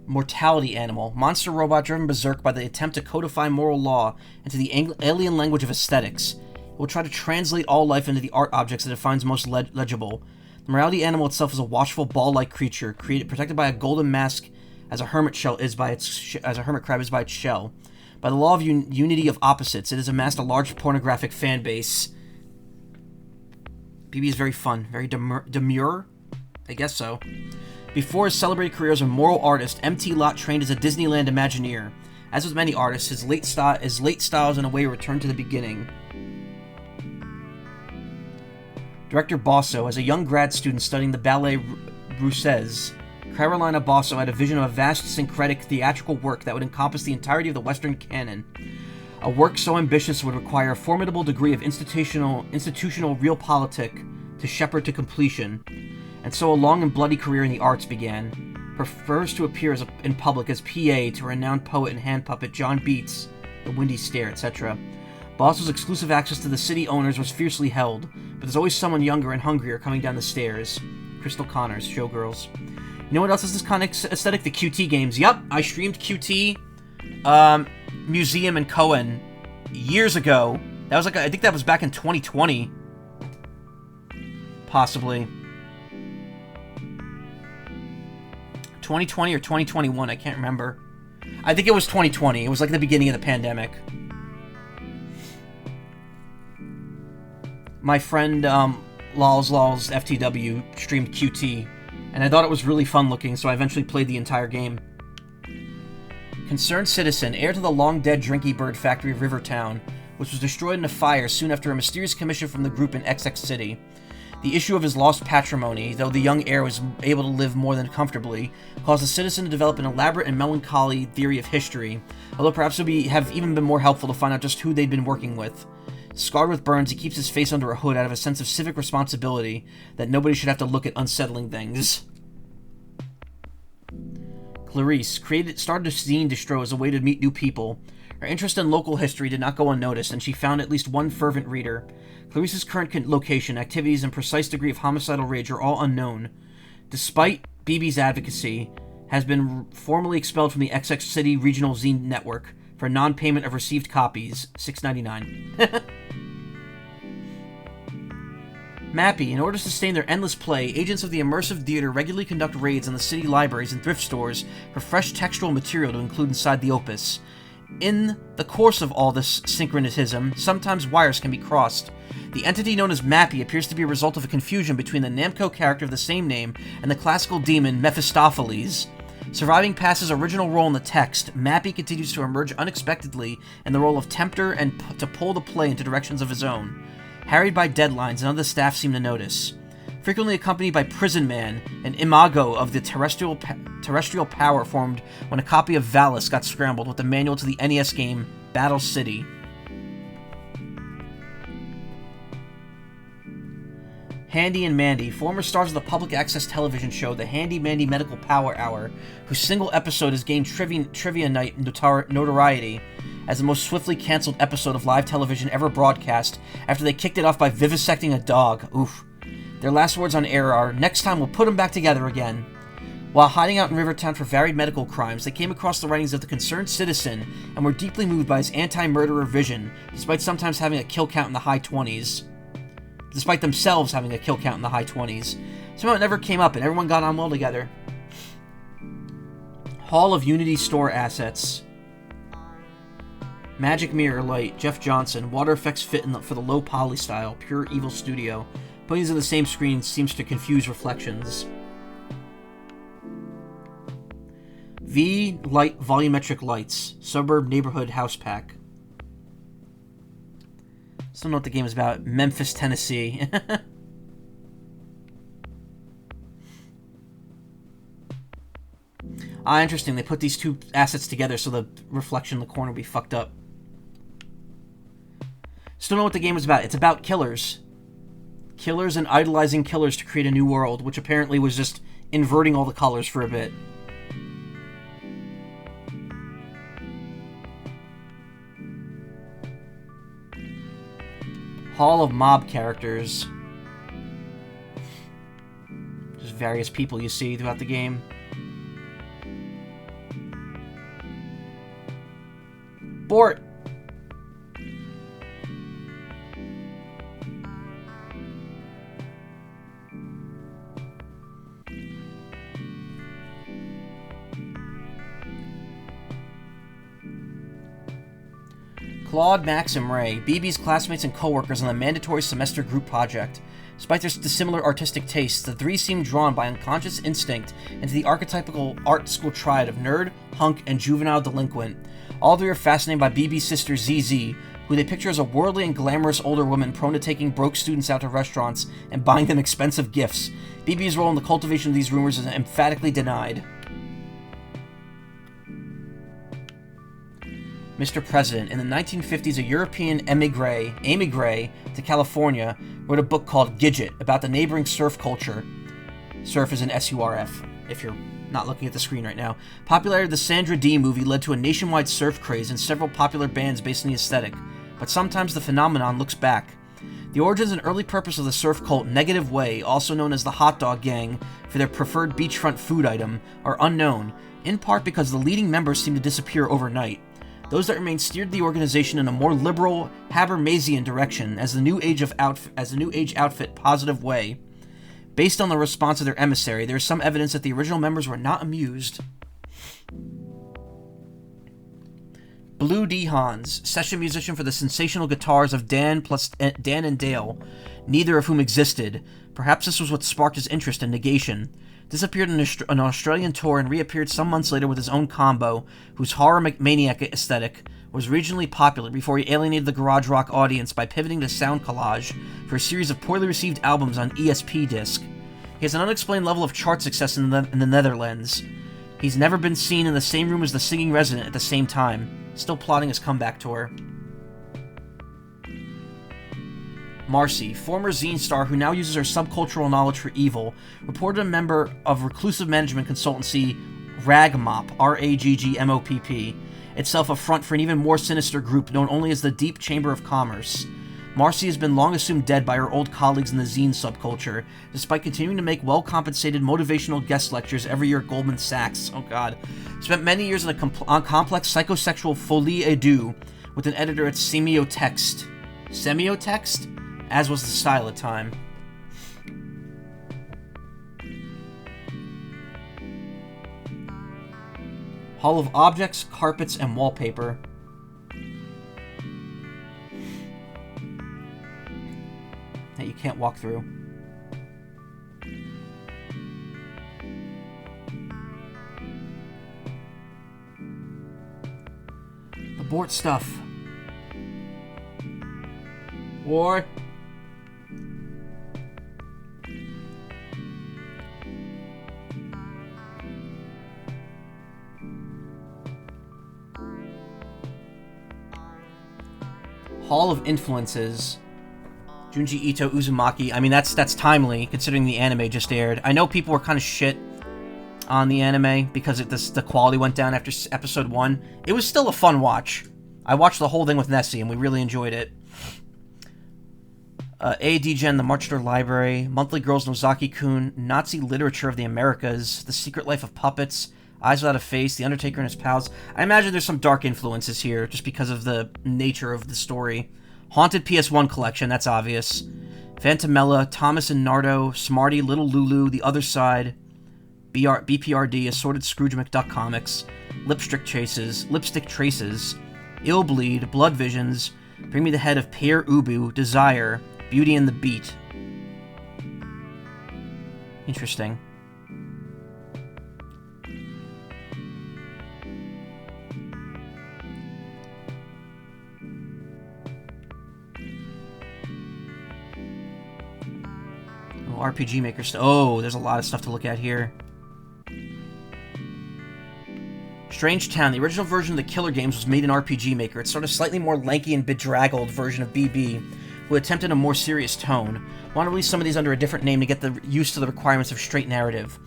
Speaker 1: Mortality Animal. Monster robot driven berserk by the attempt to codify moral law into the alien language of aesthetics. It will try to translate all life into the art objects that it finds most legible. The morality animal itself is a watchful ball-like creature, protected by a golden mask as a hermit crab is by its shell. By the law of unity of opposites, it has amassed a large pornographic fan base. BB is very fun, very demure? I guess so. Before his celebrated career as a moral artist, M.T. Lott trained as a Disneyland Imagineer. As with many artists, his late styles in a way returned to the beginning. Director Bosso, as a young grad student studying the ballet Russes, Carolina Bosso had a vision of a vast syncretic theatrical work that would encompass the entirety of the Western canon. A work so ambitious would require a formidable degree of institutional realpolitik to shepherd to completion. And so a long and bloody career in the arts began. Prefers to appear in public as PA to renowned poet and hand puppet John Beats, The Windy Stare, etc. Bosso's exclusive access to the city owners was fiercely held, but there's always someone younger and hungrier coming down the stairs. Crystal Connors, Showgirls. You know what else is this kind of aesthetic? The QT games. Yup, I streamed QT, Museum and Cohen years ago. That was I think that was back in 2020. Possibly. 2020 or 2021, I can't remember. I think it was 2020. It was like the beginning of the pandemic. My friend Lols FTW streamed QT, and I thought it was really fun looking, so I eventually played the entire game. Concerned citizen, heir to the long-dead Drinky Bird factory of Rivertown, which was destroyed in a fire soon after a mysterious commission from the group in XX City. The issue of his lost patrimony, though the young heir was able to live more than comfortably, caused the citizen to develop an elaborate and melancholy theory of history, although perhaps it would have even been more helpful to find out just who they'd been working with. Scarred with burns, he keeps his face under a hood out of a sense of civic responsibility that nobody should have to look at unsettling things. Clarice started a zine distro as a way to meet new people. Her interest in local history did not go unnoticed, and she found at least one fervent reader. Clarice's current location, activities, and precise degree of homicidal rage are all unknown. Despite BB's advocacy, has been formally expelled from the XX City Regional Zine Network for non-payment of received copies, $6.99. Mappy, in order to sustain their endless play, agents of the immersive theater regularly conduct raids on the city libraries and thrift stores for fresh textual material to include inside the opus. In the course of all this synchronitism, sometimes wires can be crossed. The entity known as Mappy appears to be a result of a confusion between the Namco character of the same name and the classical demon Mephistopheles. Surviving past his original role in the text, Mappy continues to emerge unexpectedly in the role of tempter and to pull the play into directions of his own. Harried by deadlines, none of the staff seem to notice. Frequently accompanied by Prison Man, an imago of the terrestrial power formed when a copy of Valis got scrambled with the manual to the NES game Battle City. Handy and Mandy, former stars of the public access television show The Handy Mandy Medical Power Hour, whose single episode has gained Trivia Night notoriety as the most swiftly cancelled episode of live television ever broadcast after they kicked it off by vivisecting a dog. Oof. Their last words on air are, "Next time we'll put them back together again." While hiding out in Rivertown for varied medical crimes, they came across the writings of the Concerned Citizen and were deeply moved by his anti-murderer vision, despite sometimes having a kill count in the high 20s. Despite themselves having a kill count in the high 20s. Somehow it never came up and everyone got on well together. Hall of Unity Store Assets. Magic Mirror Light, Jeff Johnson, Water Effects Fit for the low poly style, Pure Evil Studio. Putting these on the same screen seems to confuse reflections. V Light Volumetric Lights, Suburb Neighborhood House Pack. Still don't know what the game is about. Memphis, Tennessee. Interesting. They put these two assets together so the reflection in the corner will be fucked up. Still don't know what the game is about. It's about killers. Killers and idolizing killers to create a new world, which apparently was just inverting all the colors for a bit. Hall of Mob Characters. Just various people you see throughout the game. Bort! Claude, Max, and Ray, BB's classmates and co-workers on the mandatory semester group project. Despite their dissimilar artistic tastes, the three seem drawn by unconscious instinct into the archetypical art school triad of nerd, hunk, and juvenile delinquent. All three are fascinated by BB's sister ZZ, who they picture as a worldly and glamorous older woman prone to taking broke students out to restaurants and buying them expensive gifts. BB's role in the cultivation of these rumors is emphatically denied. Mr. President, in the 1950s, a European emigre to California wrote a book called Gidget about the neighboring surf culture. Surf is an S-U-R-F, if you're not looking at the screen right now. Popularity of the Sandra Dee movie led to a nationwide surf craze and several popular bands based on the aesthetic, but sometimes the phenomenon looks back. The origins and early purpose of the surf cult Negative Way, also known as the Hot Dog Gang for their preferred beachfront food item, are unknown, in part because the leading members seem to disappear overnight. Those that remain steered the organization in a more liberal, Habermasian direction as the new age outfit Positive Way. Based on the response of their emissary, there is some evidence that the original members were not amused. Blue D. Hans, session musician for the sensational guitars of Dan and Dale, neither of whom existed. Perhaps this was what sparked his interest in Negation. Disappeared on an Australian tour and reappeared some months later with his own combo, whose horror maniac aesthetic was regionally popular before he alienated the garage rock audience by pivoting to sound collage for a series of poorly received albums on ESP disc. He has an unexplained level of chart success in the Netherlands. He's never been seen in the same room as the singing resident at the same time. Still plotting his comeback tour. Marcy, former zine star who now uses her subcultural knowledge for evil, reported a member of reclusive management consultancy Ragmop, R-A-G-G-M-O-P-P, itself a front for an even more sinister group known only as the Deep Chamber of Commerce. Marcy has been long assumed dead by her old colleagues in the zine subculture, despite continuing to make well-compensated motivational guest lectures every year at Goldman Sachs. Oh god. Spent many years in a complex psychosexual folie à deux with an editor at Semiotext. Semiotext? As was the style at time. Hall of Objects, Carpets, and Wallpaper. That you can't walk through. Abort stuff. War. Hall of Influences. Junji Ito, Uzumaki. I mean, that's timely, considering the anime just aired. I know people were kind of shit on the anime because the quality went down after episode 1. It was still a fun watch. I watched the whole thing with Nessie, and we really enjoyed it. A.D.Gen, The March to Their Library, Monthly Girls Nozaki-kun, Nazi Literature of the Americas, The Secret Life of Puppets, Eyes Without a Face, The Undertaker and His Pals. I imagine there's some dark influences here, just because of the nature of the story. Haunted PS1 collection, that's obvious. Phantomella, Thomas and Nardo, Smarty, Little Lulu, The Other Side, BPRD, Assorted Scrooge McDuck Comics, Lipstick Traces, Ill Bleed, Blood Visions, Bring Me the Head of Pear Ubu, Desire, Beauty and the Beat. Interesting. RPG Maker stuff. Oh, there's a lot of stuff to look at here. Strange Town. The original version of the Killer Games was made in RPG Maker. It's sort of slightly more lanky and bedraggled version of BB, who attempted a more serious tone. Want to release some of these under a different name to get used to the requirements of straight narrative,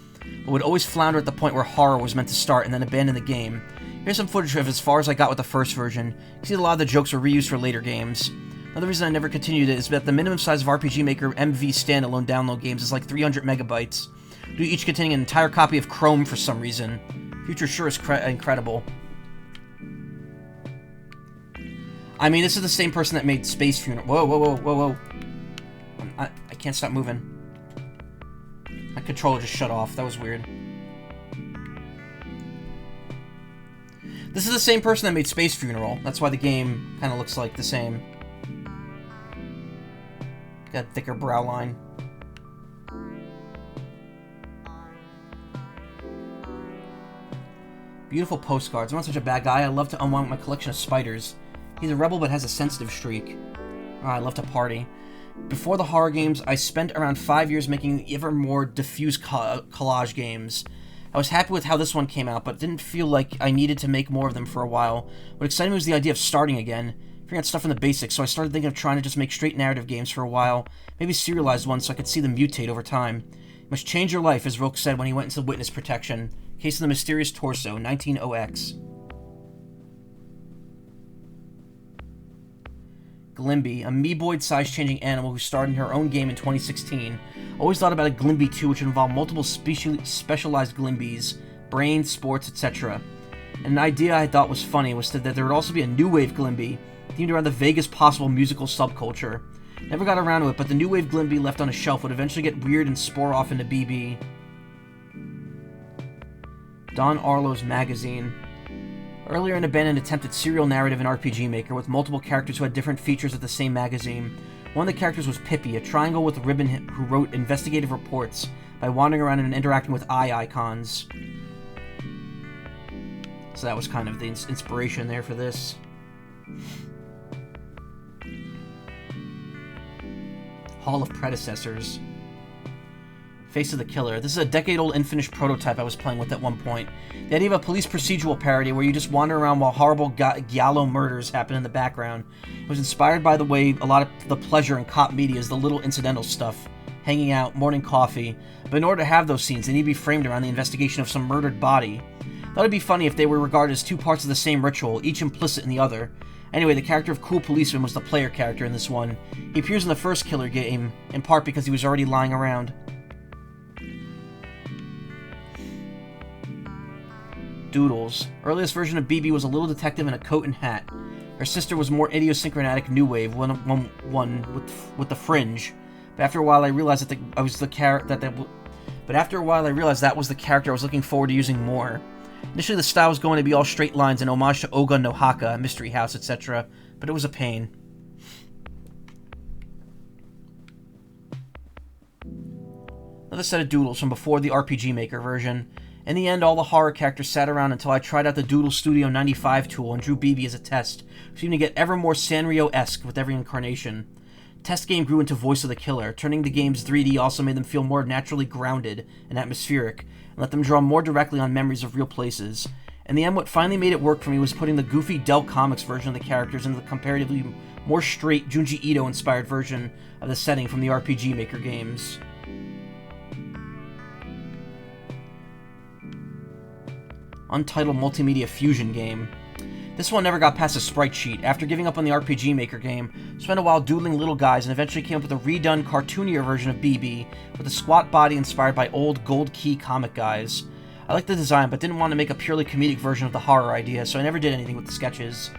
Speaker 1: but would always flounder at the point where horror was meant to start and then abandon the game. Here's some footage of as far as I got with the first version. You can see a lot of the jokes were reused for later games. Another reason I never continued it is that the minimum size of RPG Maker MV standalone download games is like 300 megabytes, due each containing an entire copy of Chrome for some reason. Future sure is incredible. I mean, this is the same person that made Space Funeral. Whoa. I can't stop moving. My controller just shut off. That was weird. This is the same person that made Space Funeral. That's why the game kind of looks like the same. Got a thicker brow line. Beautiful postcards. I'm not such a bad guy. I love to unwind my collection of spiders. He's a rebel but has a sensitive streak. Oh, I love to party. Before the horror games, I spent around 5 years making ever more diffuse collage games. I was happy with how this one came out, but didn't feel like I needed to make more of them for a while. What excited me was the idea of starting again, figuring out stuff in the basics, so I started thinking of trying to just make straight narrative games for a while, maybe serialized ones so I could see them mutate over time. You must change your life, as Roke said when he went into witness protection. Case of the Mysterious Torso, 190X. Glimby, a Meeboid size-changing animal who starred in her own game in 2016. Always thought about a Glimby 2 which would involve multiple specialized Glimbys, brains, sports, etc. And an idea I thought was funny was that there would also be a new wave Glimby, themed around the vaguest possible musical subculture. Never got around to it, but the New Wave Glimby left on a shelf would eventually get weird and spore off into BB. Don Arlo's magazine. Earlier, an abandoned attempt at serial narrative in RPG Maker with multiple characters who had different features at the same magazine. One of the characters was Pippi, a triangle with a ribbon who wrote investigative reports by wandering around and interacting with eye icons. So that was kind of the inspiration there for this. Hall of Predecessors. Face of the Killer. This is a decade-old unfinished prototype I was playing with at one point. The idea of a police procedural parody where you just wander around while horrible giallo murders happen in the background. It was inspired by the way a lot of the pleasure in cop media is the little incidental stuff. Hanging out, morning coffee. But in order to have those scenes, they need to be framed around the investigation of some murdered body. Thought it'd be funny if they were regarded as two parts of the same ritual, each implicit in the other. Anyway, the character of Cool Policeman was the player character in this one. He appears in the first Killer game, in part because he was already lying around. Doodles. Earliest version of BB was a little detective in a coat and hat. Her sister was more idiosyncratic new wave, one with the fringe. But after a while, I realized that that was the character I was looking forward to using more. Initially, the style was going to be all straight lines and homage to Oga no Haka, Mystery House, etc., but it was a pain. Another set of doodles from before the RPG Maker version. In the end, all the horror characters sat around until I tried out the Doodle Studio 95 tool and drew BB as a test, which seemed to get ever more Sanrio-esque with every incarnation. Test game grew into Voice of the Killer. Turning the game's 3D also made them feel more naturally grounded and atmospheric, and let them draw more directly on memories of real places. In the end, what finally made it work for me was putting the goofy Dell Comics version of the characters into the comparatively more straight Junji Ito-inspired version of the setting from the RPG Maker games. Untitled Multimedia Fusion game. This one never got past a sprite sheet. After giving up on the RPG Maker game, spent a while doodling little guys and eventually came up with a redone, cartoonier version of BB with a squat body inspired by old Gold Key comic guys. I liked the design, but didn't want to make a purely comedic version of the horror idea, so I never did anything with the sketches.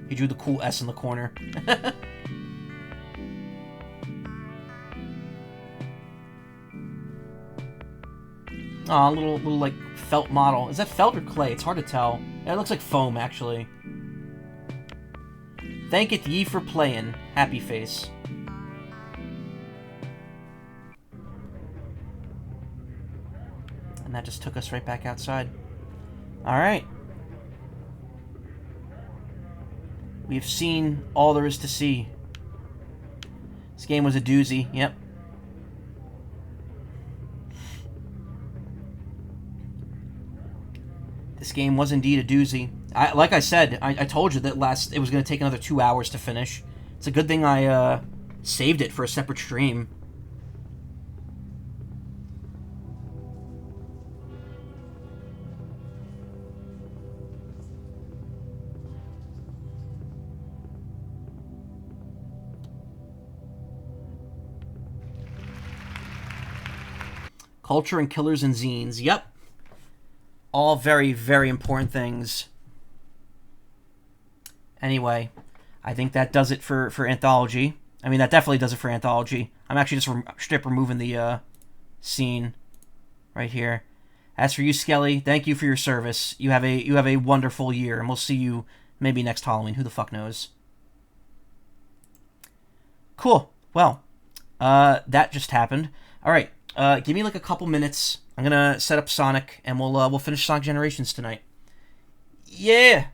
Speaker 1: He drew the cool S in the corner. Aw, little like felt model. Is that felt or clay? It's hard to tell. Yeah, it looks like foam, actually. Thank it ye for playin'. Happy face. And that just took us right back outside. Alright. We've seen all there is to see. This game was a doozy. Yep. This game was indeed a doozy. Like I said, I told you that it was going to take another 2 hours to finish. It's a good thing I saved it for a separate stream. Culture and killers and zines. Yep. All very, very important things. Anyway, I think that does it for Anthology. I mean, that definitely does it for Anthology. I'm actually just strip removing the scene right here. As for you, Skelly, thank you for your service. You have a wonderful year, and we'll see you maybe next Halloween. Who the fuck knows? Cool. Well, that just happened. All right. Give me like a couple minutes. I'm gonna set up Sonic, and we'll finish Sonic Generations tonight. Yeah!